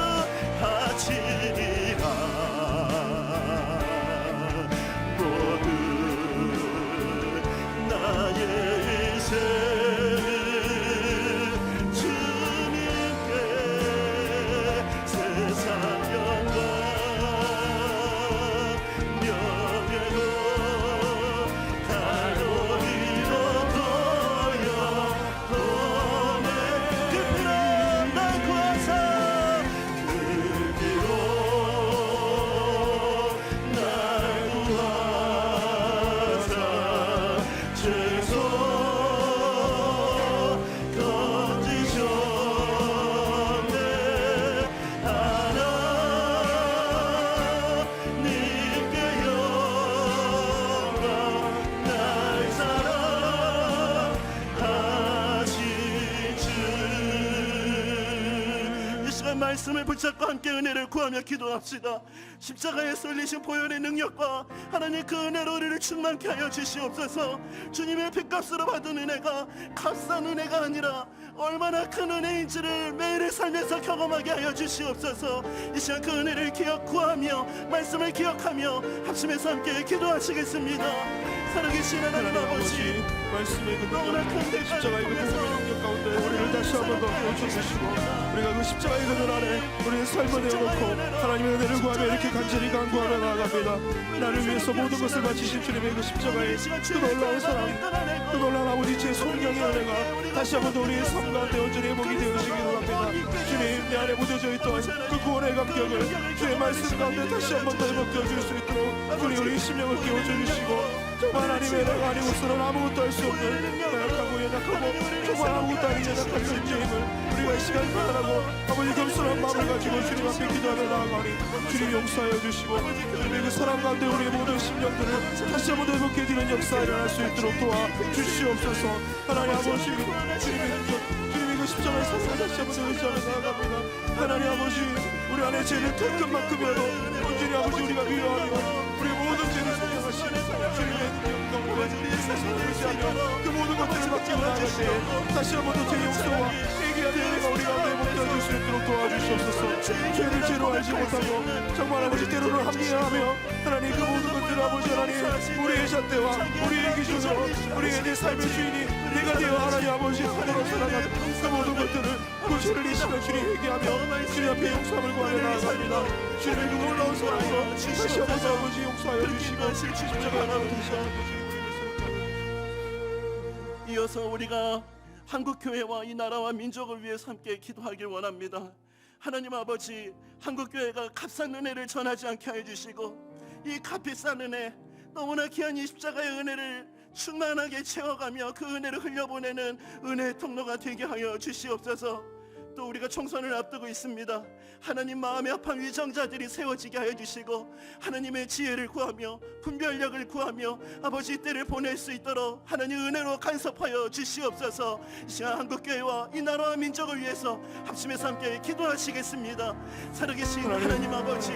바치리라 모두 나의 인생을 주님께 세상 영광 명예로 가로리로 보내 그 피로 날 구하사 그 피로 날 구하사 죄소 건지셨네 하나님께 영광 날 사랑하신 주. 이 시간 말씀을 붙잡고 함께 은혜를 구하며 기도합시다. 십자가에 쏠리신 보혈의 능력과 하나님 그 은혜로 우리를 충만케 하여 주시옵소서. 주님의 핏값으로 받은 은혜가 값싼 은혜가 아니라 얼마나 큰 은혜인지를 매일의 삶에서 경험하게 하여 주시옵소서. 이 시간 그 은혜를 구하며 말씀을 기억하며 합심해서 함께 기도하시겠습니다. 살아계신 하나님 아버지, 말씀의 그 너무나 큰 능력, 십자가의 그 능력 가운데 우리를 다시 한번 더 얹어주시고 우리가 그 십자가의 그늘 안에 우리의 삶을 내어놓고 하나님의 은혜를 구하며 이렇게 간절히 간구하며 나아갑니다. 나를 위해서 모든 것을 바치신 주님의 그 십자가의 그 놀라운 사랑, 그 놀라운 아버지의 성령의 은혜가 다시 한번 더 우리의 삶 가운데 온전히 회복이 되어지기를 합니다. 주님, 내 안에 묻어져 있던 그 구원의 감격을 주의 말씀 가운데 다시 한번 더 회복되어 줄 수 있도록 주님 우리의 심령을 깨워줘 주시고 정말 하나님의 은혜가 아니고서는 아무것도 할 수 없는 나약하고 연약하고 정말 아무것도 아닌 연약한 존재임을 우리가 이 시간 판단하고 아버지 겸손한 마음을 가지고 주님 앞에 기도하며 나아가니 주님 용서하여 주시고 주님의 그 사랑 가운데 우리의 모든 심령들을 다시 한번 회복해드리는 역사가 일어날 수 있도록 도와주시옵소서. 하나님 아버지, 주님의 그 십자가의 사랑을 다시 한번 의지하며 나아갑니다. 하나님 아버지, 우리 안에 죄를 털끝만큼이라도 온전히 아버지 우리가 위로하며 우리의 모든 죄를 속량하시는 주님의 영광과 사랑을 의지하며 그 모든 것들을 맡기고 나아갈 때 다시 한번 더 죄 용서와 회개하는 은혜가 우리 가운데 못되어질 수 있도록 도와주시옵소서. 죄를 죄로 알지 못하고 정말 아버지 때로는 합리화하며 하나님 그 모든 것들을 아버지 하나님 우리의 잣대와 우리의 기준으로 우리의 내 삶의 주인이 내가 되어 하나님 아버지 하늘로 살아가는 그 모든 것들을 그 죄를 이 시간 주님 회개하며 주님 앞에 용서함을 구하며 나아갑니다. 주님의 그 놀라운 사랑으로 다시 한번 아버지 용서하여 주시고 십자가 하나로 다시 한번 이어서 우리가 한국교회와 이 나라와 민족을 위해서 함께 기도하길 원합니다. 하나님 아버지, 한국교회가 값싼 은혜를 전하지 않게 해주시고 이 값비싼 은혜, 너무나 귀한 이 십자가의 은혜를 충만하게 채워가며 그 은혜를 흘려보내는 은혜의 통로가 되게 하여 주시옵소서. 또 우리가 총선을 앞두고 있습니다. 하나님 마음에 합한 위정자들이 세워지게 하여 주시고 하나님의 지혜를 구하며 분별력을 구하며 아버지 때를 보낼 수 있도록 하나님 은혜로 간섭하여 주시옵소서. 이 시간 한국교회와 이 나라와 민족을 위해서 합심해서 함께 기도하시겠습니다. 살아계신 하나님 아버지,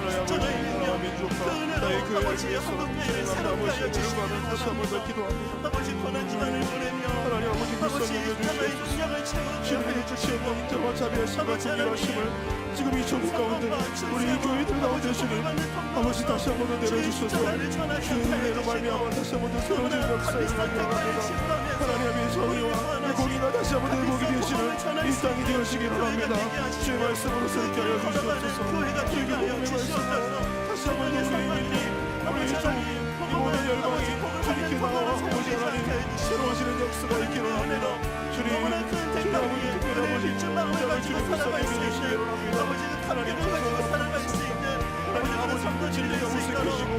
십자가의 능력, 그 은혜로 아버지 한국교회를 새롭게 하여 주시옵소서. 아버지 고난기간을 보내며 아버지 십자가의 능력을 채워주시옵소서. 인자와 자비하심과 공의하심을 지금 이 조국 가운데 우리 이 교회들 가운데 주님 아버지 다시 한번 더 내려주셔서 주의 은혜로 말미암아 다시 한번 더 새로워진 역사를 나타납니다. 하나님의 정의와 공의가 다시 한번 더 회복이 되시는 이 땅이 되어지기를 합니다. 주의 말씀으로 새롭게 하여 주시옵소서. 주의 복음의 말씀으로 다시 한번 더 우리 조국 이 모든 열방이 주님께 나와 아버지 하나님 새로워지는 역사가 있기를 합니다. 주님 주님 아버지 특별히 아버지 인자를 주님께서 내려주시기를 합니다. 하나님 살아갈 수 있는 하나님 아버지 진리가 무색해지고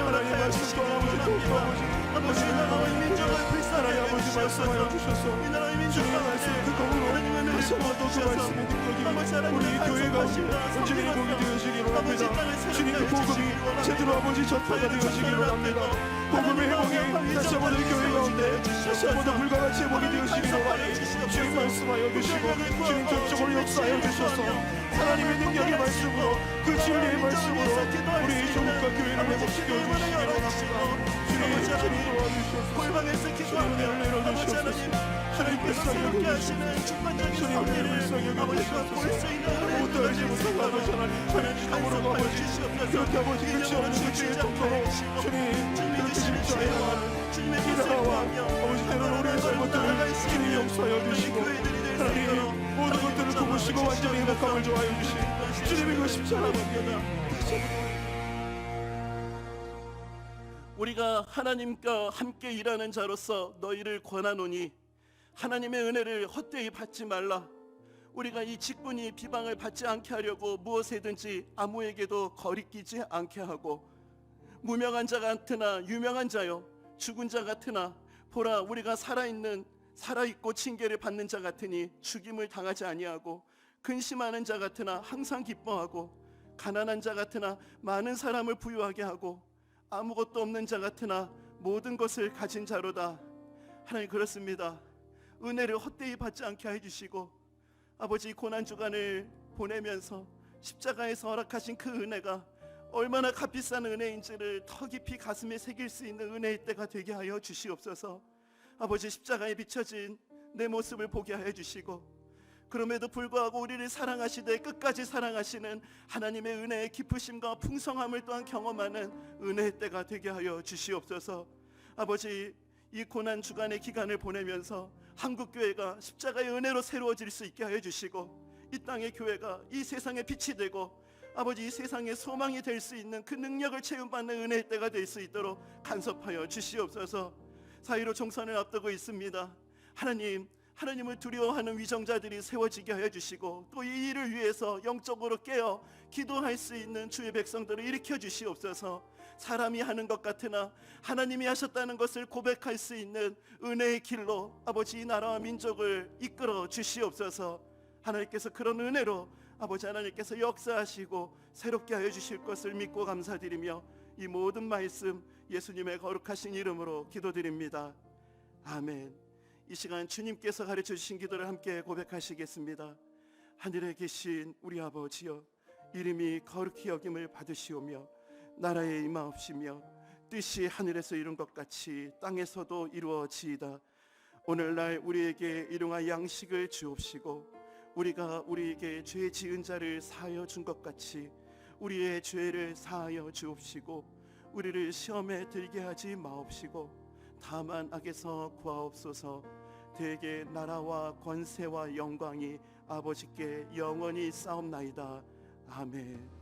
하나님 말씀도 아버지 나라와 민족을 하나님 아버지 말씀하여 주셔서 주님의 말씀 그 검으로 다시 한번 또 그 말씀의 능력이 우리 교회 가운데 온전히 회복이 되어지기를 합니다. 주님 그 복음이 제대로 아버지 전파가 되어지기를 합니다. 복음의 회복이 다시 한번 우리 교회 가운데 다시 한번 더 불과 같이 회복이 되어지기를 하니 주님 말씀하여 주시고 주님 저쪽으로 역사하여 주셔서 하나님의 능력의 말씀으로 그 진리의 말씀으로 우리 조국과 교회를 회복시켜 주시기를 합니다. 주님 도와주시옵소서. 골방에서 기도하며 주님 내려주시옵소서. 주님께서 새롭게 하시는 주권적인 섭리를 아버지가 볼 수 있는 은혜를 떨지 못하고 아버지 하나님 저희는 참으로 아버지 이렇게 아버지 끝이 없는 것이 있도록 주님 주님이 주시는 죄와 주님의 뜻을 기도와 구하며 아버지 때로는 우리의 잘못들을 주님이 용서하여 주시고 하나님 모든 것들을 구부시고 완전히 행복함을 좋아해 주신 주님의 그 십자가입니다. 우리가 하나님과 함께 일하는 자로서 너희를 권하노니 하나님의 은혜를 헛되이 받지 말라. 우리가 이 직분이 비방을 받지 않게 하려고 무엇이든지 아무에게도 거리끼지 않게 하고 무명한 자 같으나 유명한 자요 죽은 자 같으나 보라 우리가 살아있고 징계를 받는 자 같으니 죽임을 당하지 아니하고 근심하는 자 같으나 항상 기뻐하고 가난한 자 같으나 많은 사람을 부유하게 하고 아무것도 없는 자 같으나 모든 것을 가진 자로다. 하나님 그렇습니다. 은혜를 헛되이 받지 않게 해주시고 아버지 고난주간을 보내면서 십자가에서 허락하신 그 은혜가 얼마나 값비싼 은혜인지를 더 깊이 가슴에 새길 수 있는 은혜의 때가 되게 하여 주시옵소서. 아버지 십자가에 비춰진 내 모습을 보게 하여 주시고 그럼에도 불구하고 우리를 사랑하시되 끝까지 사랑하시는 하나님의 은혜의 깊으심과 풍성함을 또한 경험하는 은혜의 때가 되게 하여 주시옵소서. 아버지 이 고난주간의 기간을 보내면서 한국교회가 십자가의 은혜로 새로워질 수 있게 하여 주시고 이 땅의 교회가 이 세상의 빛이 되고 아버지 이 세상의 소망이 될 수 있는 그 능력을 체험받는 은혜의 때가 될 수 있도록 간섭하여 주시옵소서. 사이로 총선을 앞두고 있습니다. 하나님을 두려워하는 위정자들이 세워지게 하여 주시고 또 이 일을 위해서 영적으로 깨어 기도할 수 있는 주의 백성들을 일으켜 주시옵소서. 사람이 하는 것 같으나 하나님이 하셨다는 것을 고백할 수 있는 은혜의 길로 아버지 이 나라와 민족을 이끌어 주시옵소서. 하나님께서 그런 은혜로 아버지 하나님께서 역사하시고 새롭게 하여 주실 것을 믿고 감사드리며 이 모든 말씀 예수님의 거룩하신 이름으로 기도드립니다. 아멘. 이 시간 주님께서 가르쳐 주신 기도를 함께 고백하시겠습니다. 하늘에 계신 우리 아버지여 이름이 거룩히 여김을 받으시오며 나라에 임하옵시며 뜻이 하늘에서 이룬 것 같이 땅에서도 이루어지이다. 오늘날 우리에게 일용할 양식을 주옵시고 우리가 우리에게 죄 지은 자를 사하여 준 것 같이 우리의 죄를 사하여 주옵시고 우리를 시험에 들게 하지 마옵시고 다만 악에서 구하옵소서. 대개 나라와 권세와 영광이 아버지께 영원히 싸움나이다. 아멘.